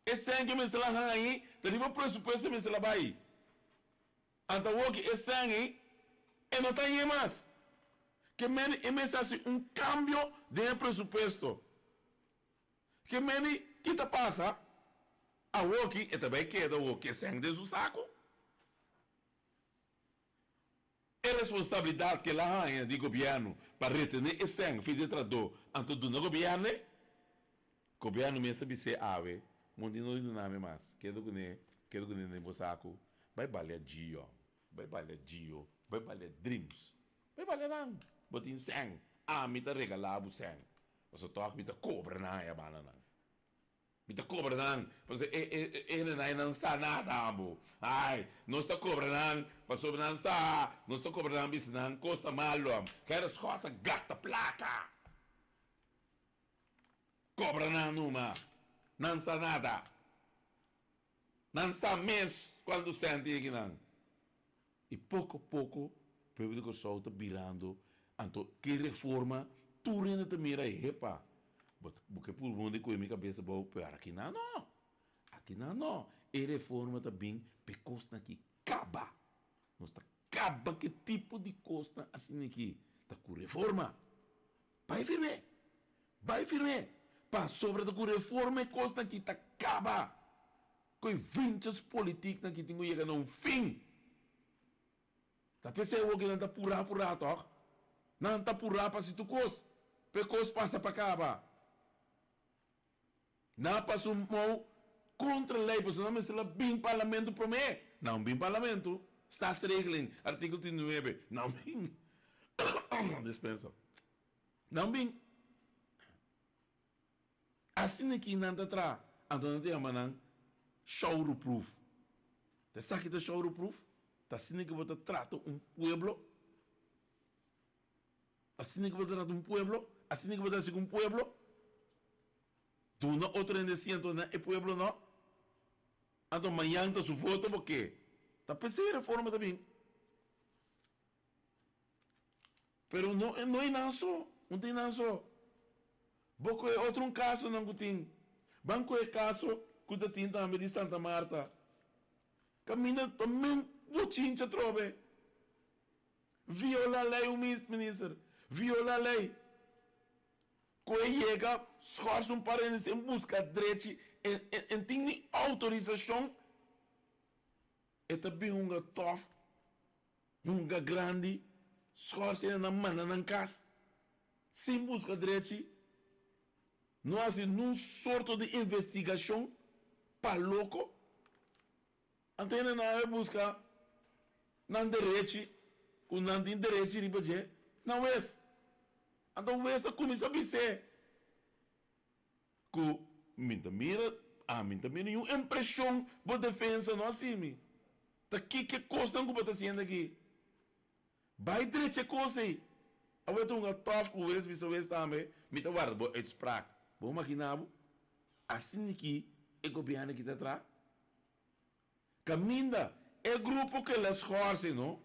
Esse sangue me lá aí, tá riba pressuposto me lá vai. Anta woki esse sangue e não tá aí mais. Que meni assim um cambio de presupuesto. Que meni que tá passa a woki e também queda woki sangue de seu saco. É responsabilidade que lá há de governo para reter esse sangue filho de trator anto do governo. Governo me sabe se ave, mundo não do nome mais. Quero que nem no saco. Vai baler Dio, vai baler Dreams, vai baler não. Botin sangue, me tá regalado sangue. Você toca me tá cobra na é banana. Me tá cobra não, você ele não está nada amo. Ai, não está cobra não, passou não está, não está cobra não, bis não custa malo. Quero escota gasta placa. Cobra numa, não sa nada, não sa mês quando sente aqui não. E pouco a pouco, o povo do sol está virando, então que reforma, tu ainda te mira aí, repa, porque por onde com a minha cabeça vou pegar aqui não, e reforma também, pecosta aqui, caba, não está caba que tipo de costa assim aqui, está com reforma, vai firme. Para sobre da reforma e costa que tá acaba. Com vintes políticos que tem que chegar a um fim. Tá pensando que não tá pura, toc? Não tá pura para se tu cos. Pecos passa para acaba. Não passa um mão contra a lei, porque não me será bem parlamento para mim. Não bem parlamento. Staatsregeling, artigo 39. Não bem. Dispensa. Não bem. Assim aqui não está atrás, então não tem amanhã show-proof. Você sabe que é show-proof? Está assim que você trata pueblo? Assim que você trata pueblo? Assim que você trata pueblo? Tu não outro ainda é pueblo não? Então amanhã está sua voto porque está pensando reforma também. Pero não é nada só, não tem nada só. Boco é outro caso não tem. Banco é caso que da tinta também de Santa Marta. Camina também do chincha trove. Viola a lei o ministro. Viola a lei. Quando chega, esforça parênteses em busca de direito em tem autorização. É também uma tof, uma grande, esforça na manda na casa. Sem busca de direito. Nós num sorto de investigação para louco. Então não é buscar não direito, o não tem direito de fazer, não é. Então essa começa a ser que minta mira nenhuma impressão por defesa não assim. Daqui que coisa não está sendo aqui. Vai direito a coisa aí. Eu vou ter uma tof com esse pessoas também, me tá guarda, é sprack. Vamos imaginar, assim que é governo que está atrás. Caminha, é grupo que eles esforçam, não?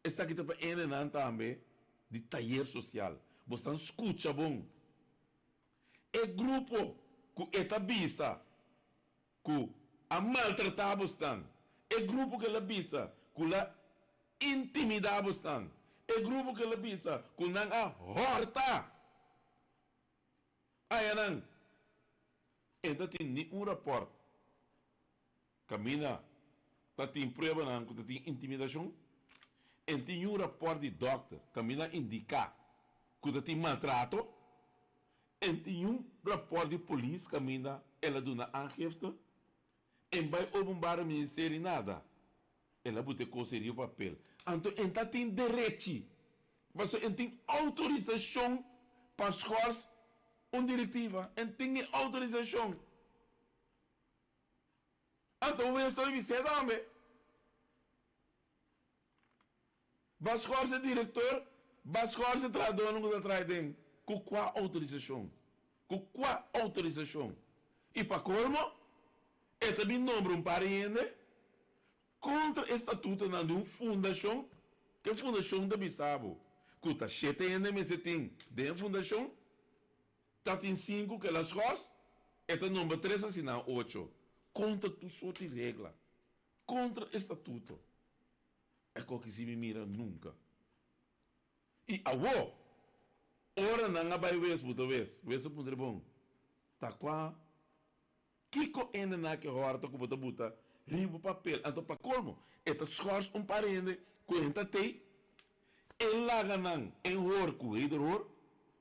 Essa aqui está para ele também, de taller social. Você escuta bom. É grupo que está bisa, que a maltratar você. É grupo que ela bisa, que ela intimidar você. É grupo que ela bisa, que não a horta. Aí não. Então tem um rapport. Camina. Tá tem prova não, que tem intimidação. E tem um rapport de doctor. Camina indicar que tem maltrato. E tem um rapport de polícia. Camina, ela dá uma aangifte. E vai openbaar o ministério nada. Ela bote coseria o papel. Então, ela tem direito. Mas ela tem autorização para escolher uma diretiva. Ela tem autorização. Então, o Estado me diz também. Vai escolher o diretor, vai escolher o tradutor que está atrás. Com qual autorização? Com qual autorização? E para colmo, ele também nombra um parente contra o estatuto de uma fundação, que é a fundação da Bissabo. Que está 7 anos, mas tem de fundação, está tem 5 que elas coisas, e está número 3 assinar 8. Contra tu só de regra. Contra o estatuto. É coisa que se me mira nunca. E avô, ora não vai ver, puta vez. Vez o puta bom. Tá qua. Kiko ainda na que hora tá com buta rimbo papel. Então para colmo, eta scores um parente, cuenta te. Ele laga não em hor cuidador,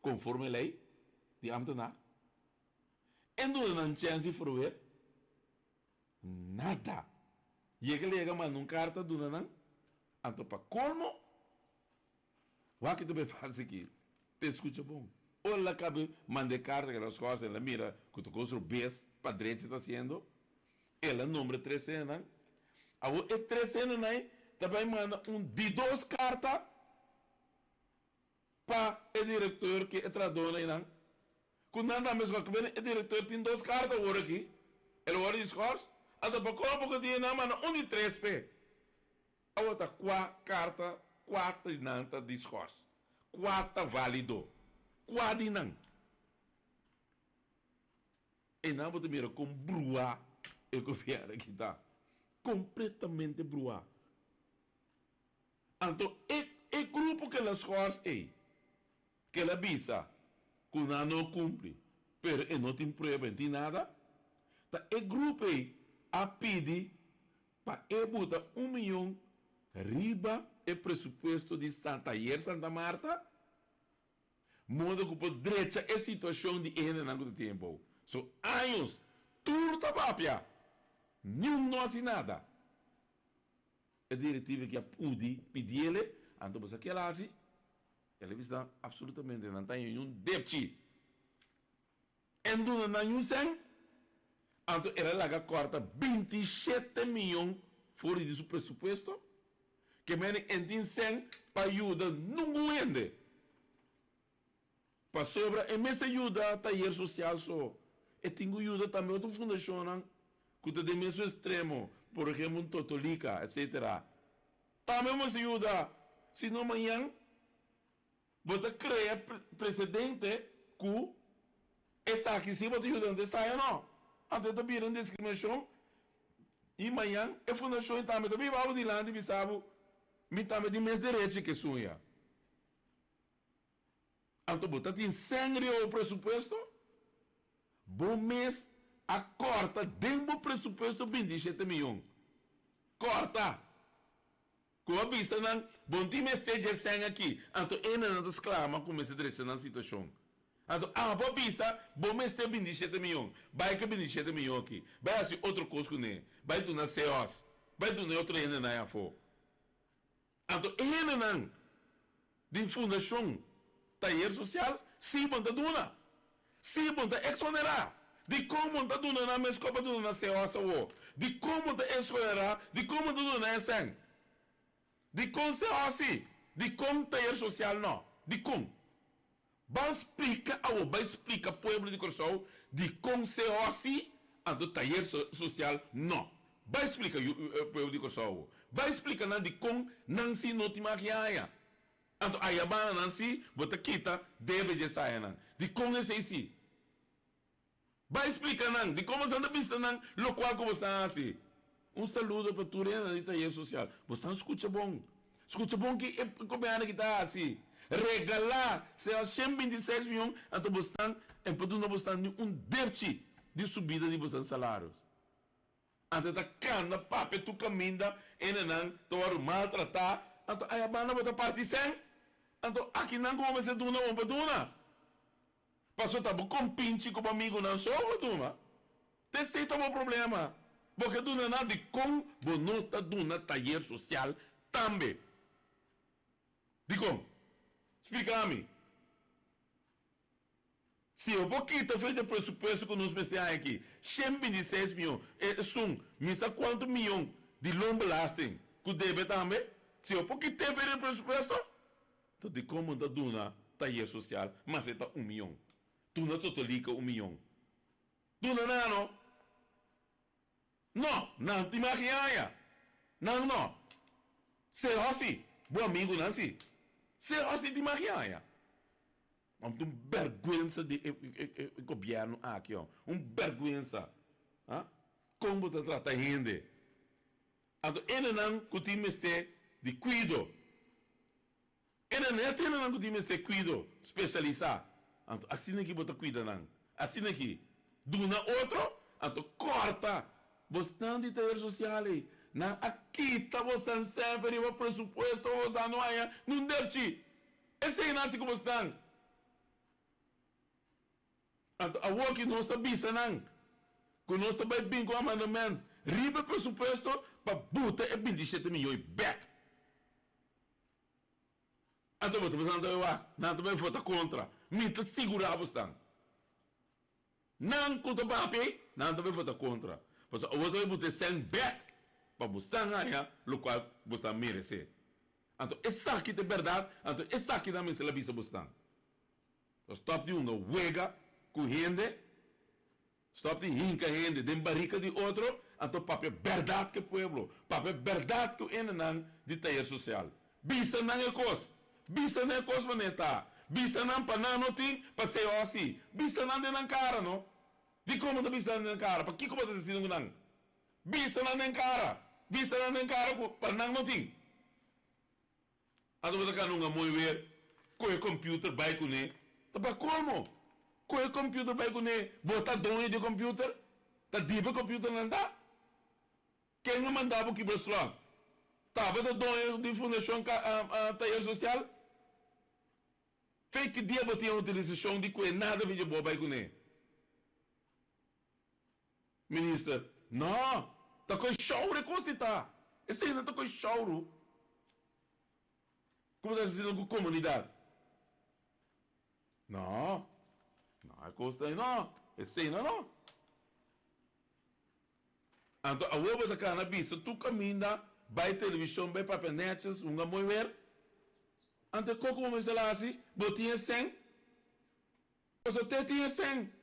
conforme a lei de ambtenaar. En do não chance de ver nada. Llega manda carta do não. Então para colmo, o que tu me faz aqui? Te escuta bom. Ou ela cabe manda carta que as coisas ela mira que tu construo bes para direito está haciendo. Ela número 3 anos. Agora é 3 anos aí, também manda de 2 cartas para o diretor que é tradutor aí não. Quando anda mesmo que o diretor tem 2 cartas agora aqui. Ele agora discurso. Então para como que tem não manda de 3 p. Agora tá 4 cartas, 4 nanta discurso. 4 válido. 4 não. E não vou te mirar com brua o governo aqui está. Completamente brua. Então, é grupo que elas coisas aí, que ela visa, que não cumpre, mas não tem prova, não tem nada, tá, é grupo aí a pedir para botar 1 milhão riba o presupuesto de Santa Marta, modo que pode direita a situação de ainda não tem tempo. So, anos, tudo tá papia. Nenhum não assim nada. A diretiva que a pude pedir ele, então você quer lá assim, ele está absolutamente não tem nenhum débito. Então não nenhum sem, então ele lá corta 27 milhões fora de seu presupuesto, que menem em 100 para ajuda não rende. Para sobra, e mesmo ajuda taller social só. E tenho ajuda também outra fundação, que está de mesmo extremo, por exemplo, um Totolica, etc. Também nos ajuda. Se não amanhã, você cria precedente que essa aqui se você ajuda, saia não. Até está virando discriminação. E amanhã, a fundação também vai de lá, de sabe, me também de mais direitos que sonha. Então, você tem 100 reais o presupuesto, bom mês, a corta dentro do presupuesto 27 milhões. Corta! Com a vista, não, bom time esteja 100 aqui. Então, ainda não exclama como esse direito na situação. Então, boa vista, bom mês tem 27 milhões. Vai que 27 milhões aqui. Vai assim outro custo com ele. Vai do na CEOS. Vai do na outra ainda na IAFO. Então, ainda não, de fundação, taller social, sim, bom, duna. Sim, bom, exonerar. De como está duna na minha escola, duna na CEOS, de como está exonerar, de como duna na ESEN. De como CEOS, de como taller social, não. De como. Vai explicar ao povo de Corsol de como CEOS, do taller social, não. Vai explicar ao povo de Corsol. Vai explicar de como não se notima que há. Então, aí a banda Nancy, bota quita, deve de sair, de como é isso. Vai explicar, de como você anda pensando, lo qual como você assim. Saludo para tu, de taller social. Você escuta bom. Escuta bom que como é que está assim. Regalar, se é 126 milhões, então você En padu não está derti de subida de vocês salários. Ante ta cana pape tu caminda enan to waru maltratar, anto ay bana bota parte sem. Anto aqui não como você duna uma duna. Passou tabu com pinche com amigo não só duma. Te sei tá problema. Porque duna nada de com bonota duna taller social também. Digo, explica-me. Se eu vou quitar feito o pressuposto que nós pensamos aqui, 126 milhões, misa quanto milhão de loan belasting que deve também? Se eu vou quitar feito o pressuposto, então de como da duna taller social, mas é 1 milhão. Duna totalica 1 milhão. Duna não. Não te imagina. Não. Se assim, bom amigo não se. Se assim te imagina. Vergonha de governo aqui, ó. Vergonha. Como você trata a gente? Então, ele não costuma ser de cuido. Ele não costuma ser cuido, especializado. Então, assim que você cuida, não. Assim que. Duna outro, então corta. Você não de ter social aí. Aqui está você sempre o pressuposto, você não é, não deve. Esse aí nasce como estão. Então, a work não está bisa não. Que não está bem com o amendamento. Riba pressuposto para botar 27 milhões back. Então, você não também vota contra. Minta segurar você. Não contra papi, não também vota contra. Porque o outro vai botar 100 back para você ganhar, o qual você merece. Então, essa aqui é verdade. Então, essa aqui também se la bisa você. Stop de uma huega com gente. Stop de hinca gente, de barrica de outro. Então, papel verdade que o povo. Papel verdade que o enan de taller social. Bisa não é coisa. Bisa não é coisa para netar. Bisa não para não tem para ser assim. Bisa não é na cara, não. De como está bisa na cara? Para que como você se não? Bisa não é na cara. Bisa não é na cara para não tem. Então, você quer não muito ver com o computer vai com ele. Para como? Com o computer vai com ele. Botar dono de computer. Tá diba computer não está? Quem não mandava o que você lá? Estava da dono de fundação taller social? Fez que dia tinha utilização de coisa nada de boa vai com ele. Ministro, não. Tá com choro como você está? Esse ainda tá com choro. Como está sendo com a comunidade? Não é coisa aí, não. Esse ainda não. Então, a web da cannabis, tu caminha, vai televisão, vai papel netes, uma mulher. Ante como você lá assim, botinha 100. Você tinha 100.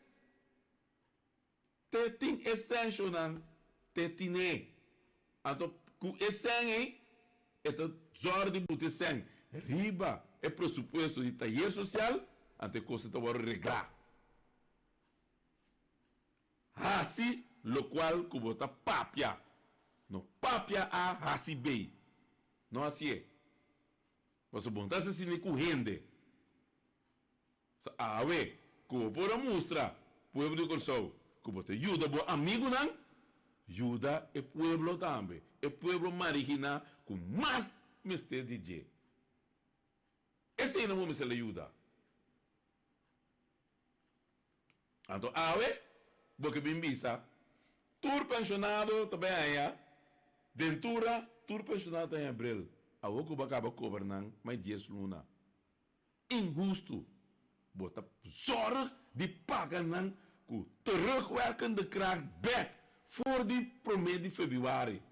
Te tem essência não, te tinha. Então, com esse aí, então, zor de botar 100. Riba é pressuposto de taller social, ante coisa está a regrar. Assim, lo qual que bota papia. No papia a assim bem. Não assim é. Mas o bom está assim com rende. A ver, como por mostrar, povo de Corsou, como te ajuda bom amigo não, ajuda o pueblo também. O pueblo marigina com mais mistério de G. Esse aí não me se lhe ajuda. Então, a ver, porque bem visa, tur pensionado também aí, dentura, tur pensionado em abril. A oco acaba governando mais 10 luna. Injusto. Bota zorg de pagan com terugwerkende kracht back voor die 1 de februari.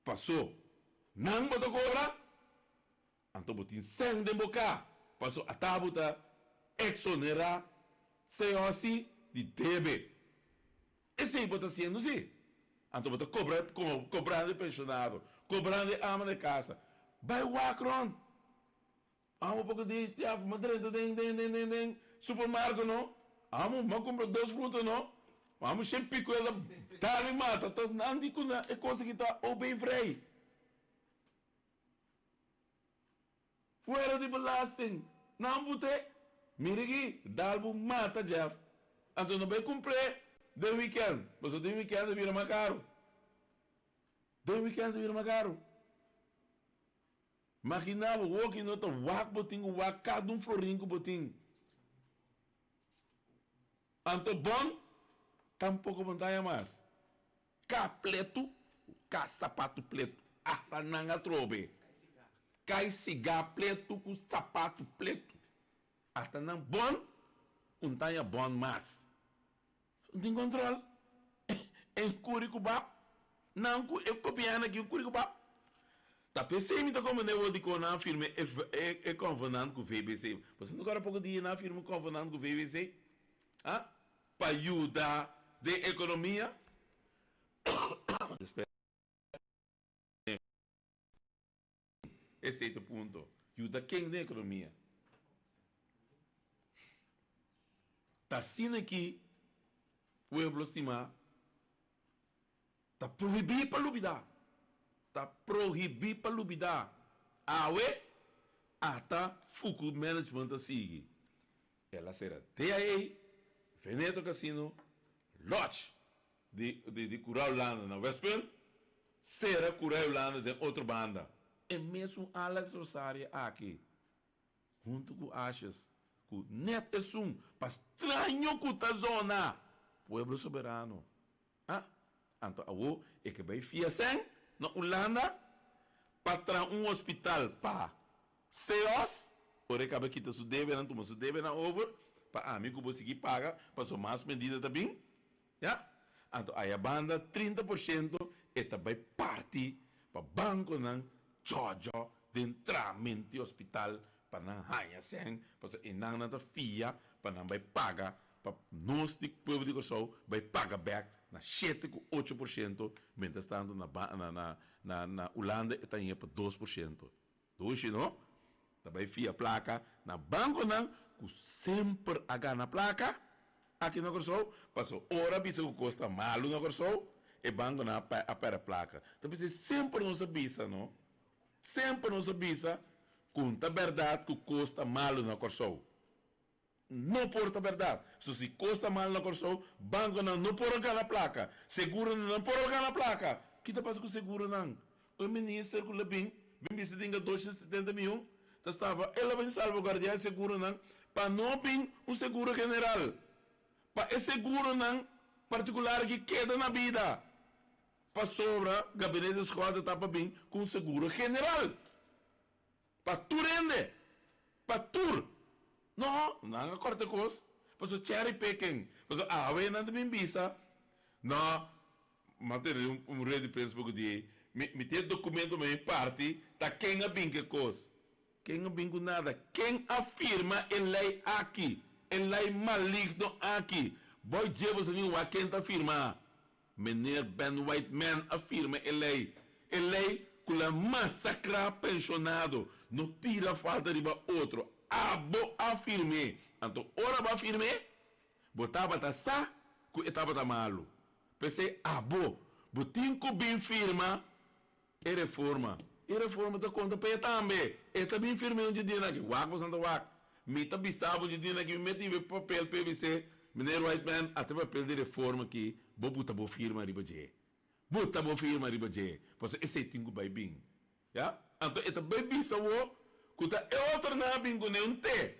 Passou. Não bota cobra. Então botin sem de boca. Passou a tabuta exonerar se assim de debe. Esse aí bota sendo assim. Então você cobrando de pensionado, cobrando de ama de casa. Vai o acron. Amo um pouco de madrinha, supermercado, não? Amo, mas compra 2 frutas, não? Amo sempre pico ela, dá-lhe mata. Então, não digo nada, é coisa que está ou bem frei. Fora de belasting. Não bote, Mira aqui, Dalbo mata Jeff. Então não vai cumprir de weekend. Mas o de weekend vira mais caro. De weekend vira mais caro. Imaginava o que não está wak botim, o wak cada florinho que botim. Então bom, tampouco vontade mais. Cá pleto, cá sapato pleto. Asa nanga trobe. Cai cigarro pleto com sapato pleto. Até não bom, não tem bom mais. Não tem controle. Em Curicubá, não, eu copiando aqui em Curicubá. Tá pensando que como eu digo na firma é convenando com o VBC. Você não agora pouco dia na firma convenando com o VBC? Ah? Para ajudar de economia? Esse é o ponto. Ajuda quem da economia? Tá sendo aqui o pueblo estimar tá proibido para lubidar. Tá proibido para lubidar. Awe até Fuku Management a seguir. Ela será DIA, Veneto Casino, Lodge de Curaulana na Westport, será Curaulana de outra banda. E mesmo Alex Rosario aqui, junto com Ashes, com Net Esum, para estranho com a zona, pueblo soberano. Ah? Então, a é que vai fiasem na Holanda, para hospital para CEOs, por acaba que se deve, não toma se deve na over, para amigo você que paga, para sua mais medida também, já? Então, aí a banda 30% é também parte para banco não Jojo de entramento hospital para não ganhar sem, para não nada fia, para não vai pagar, para nós de povo de Corsol vai pagar back na 7,8%, mientras tanto na Holanda está indo para 2%. Dois não? Também fia placa na banco não, que sempre a na placa aqui na Corsol, passou hora bisa que custa malo na Corsol, e banco na a placa. Então sempre não se bisa, não? Sempre nos avisa conta a verdade que custa mal na Corsol. Não porta a verdade. Se custa mal na Corsol, banco não pode ganhar a placa. Seguro não pode ganhar a placa. O que está passando com o seguro não? O ministro que vem se tenha 270 mil, estava, ela vai salvaguardar o seguro não, para não vir um seguro general. Para esse seguro não particular que queda na vida. Para sobra, gabinete de escola está para vir com seguro general. Para tu rende. Para tu. Não há corte coisa. Para o cherry picking. Para o ave não tem visa. Não, material rei de pensa porque dia. Me tem documento me parte. Tá quem a bem que coisa. Quem a bem com nada. Quem afirma a lei aqui. A lei maligno aqui. Boy Jebos nem o quem tá afirma. Meneer Ben Whiteman afirma a lei que a massacra pensionado não tira falta de outro. Abo afirme. Então, ora ba afirme, botava tá sa, que estava tá malo. Pensei, abo, botinho bem firma, e reforma. E reforma tá conta para também. E também firme onde dia aqui, wak você não wak. Me tá bisabo onde dia aqui, me tive papel PVC. Meneer Whiteman, até papel de reforma aqui, botar boa firma riba je. Botar boa firma riba je. Porque esse tingo vai bem. Já? Então, esse vai bem sa wo, que tá é outro na bingo nem um te.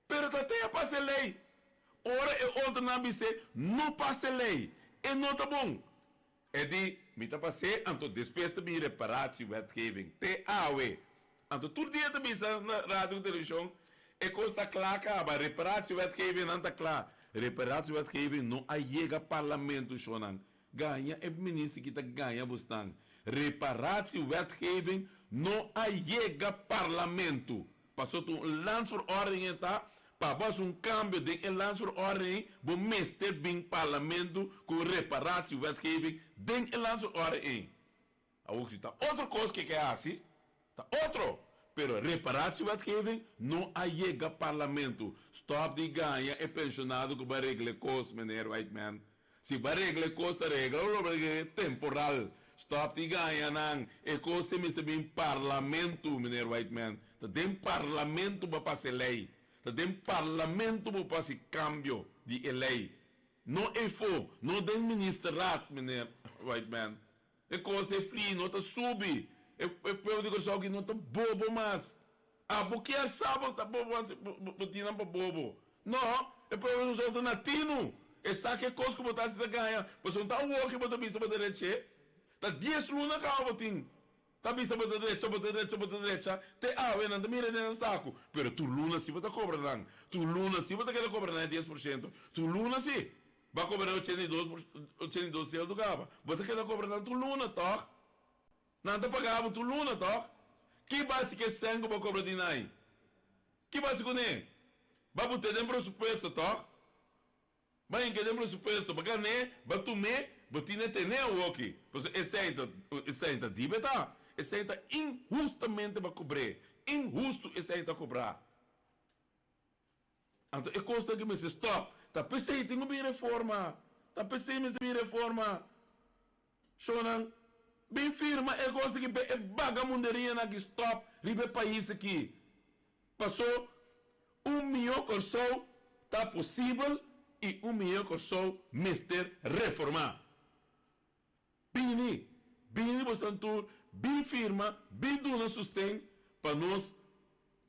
Pero tá tem a passe lei. Ora é outro na bise, não passe lei. E não tá bom. É de, me tá passe, então depois também reparatie wetgeving. Te awe. Então, tudo dia também na rádio e televisão, é coisa clara, mas reparatie wetgeving não tá clara. Reparatie wetgeving não chega parlamento shonan. Ganha é ministro que tá ganha bastante. Reparatie wetgeving não chega parlamento. Passou tu landsverordening tá? Para câmbio de landsverordening, bom mestre bem parlamento com reparatie wetgeving den landsverordening. Ook zit outra coisa que é assim, tá outro. Pero reparatie wetgeving não chega parlamento. Stop de ganha é pensionado que vai regler cost, meneer Whiteman. Se vai regler cost, regla é temporal. Stop de ganha não. É cost é bem parlamento, meneer Whiteman. Tá dem parlamento para passar lei. tem parlamento para fazer cambio de lei. Não é for, não tem ministeriado, meneer Whiteman. É coisa é frio, não está subir. Eu digo só que não está bobo mais. Ah, porque é sábado, está bobo, botina para bobo. Não, é para os outros natinos. É só que coisa que botar se ganha. Pois não está o work que botar bisa para direita. Está 10 lunas cá, botin. Está bisa para direita. Te ave, não te mira nem no saco. Pero tu luna sim vai cobrar, tu luna sim vai querer cobrar 10%. Tu luna sim. Vai cobrar 82 do gaba. Você quer cobrar tu luna, toh? Não te pagava tu luna, toh? Que base que sangue vai cobrar de nai? Que base com nem? Vai botar dentro do pressuposto, toh? Vai em que dentro do pressuposto, vai ganhar, vai tomar, vai ter nem o ok. Esse ainda dívida, esse ainda injustamente vai cobrar. Injusto esse ainda cobrar. Então, é coisa que me diz, stop. Tá pensei, tem uma reforma. Tá pensei, mas uma reforma. Shonan, bem firma, é coisa que é bagamunderia na que stop. Ribe país aqui. Passou 1 milhão por só, tá possível, e 1 milhão por só, mister reformar. Bini, Bosantur, bem firma, bem duna sustém, para nós,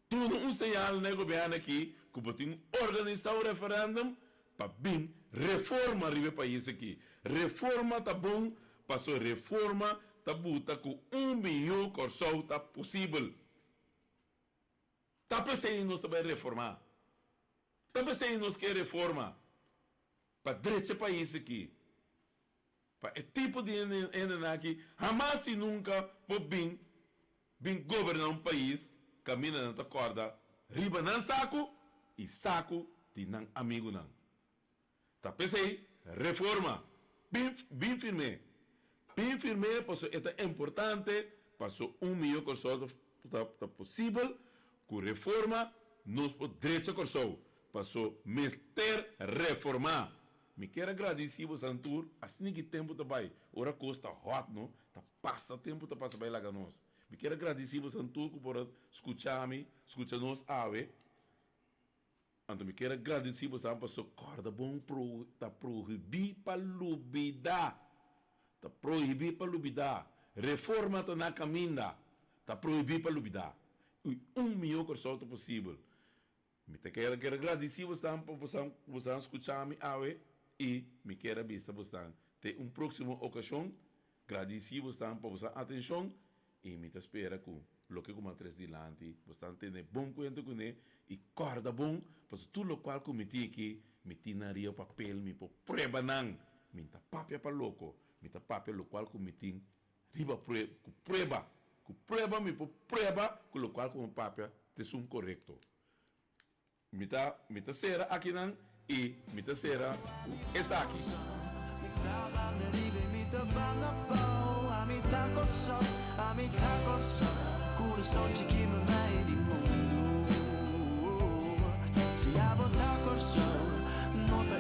tudo um sinal no governo aqui, que pode organizar o referendum, para bem reforma o país aqui. Reforma tá bom, passou reforma, tá buta com 1 milhão por só, tá possível. Tá pensando nós também reformar. Tá pensando nós quer reforma. Para direito país aqui. Para é tipo de enena aqui, jamais e nunca pode bem governar um país, caminha na corda, riba não saco e saco de não amigo não. Tá pensei, reforma, bem firme, pois é importante, passou 1 milhão de pessoas, tá possível, com reforma, nós podemos direito corso, passou mister reformar. Me quero agradecer você, Santur, assim que tempo tá vai, ora costa hot, não? Tá passa tempo, tá passa bem lá com nós. Me quero agradecer você, Santur, por escutar-me, escutar-nos, então me quero agradecer você, passou corda bom, tá proibir para lubida, tá proibir para lubida, reforma tá na caminha, tá proibir para lubida. 1 milhão de pessoas possível. Me quero agradecer você, por você escutar-me, e me quero avisar você ter próxima ocasião, agradecer você por sua atenção e me espera com o que como três dilante, você tem bom conta com ele e corda bom, porque tudo o qual cometi aqui, me tinaria o papel, me por preba não, me tá papel para louco, me tá papel o qual cometi, riba preba, me por preba, com o qual como papel, te sum correto. Me tá será aqui não, e me tá será essa aqui. Coração de que não é de mundo. Se a botar coração, não tá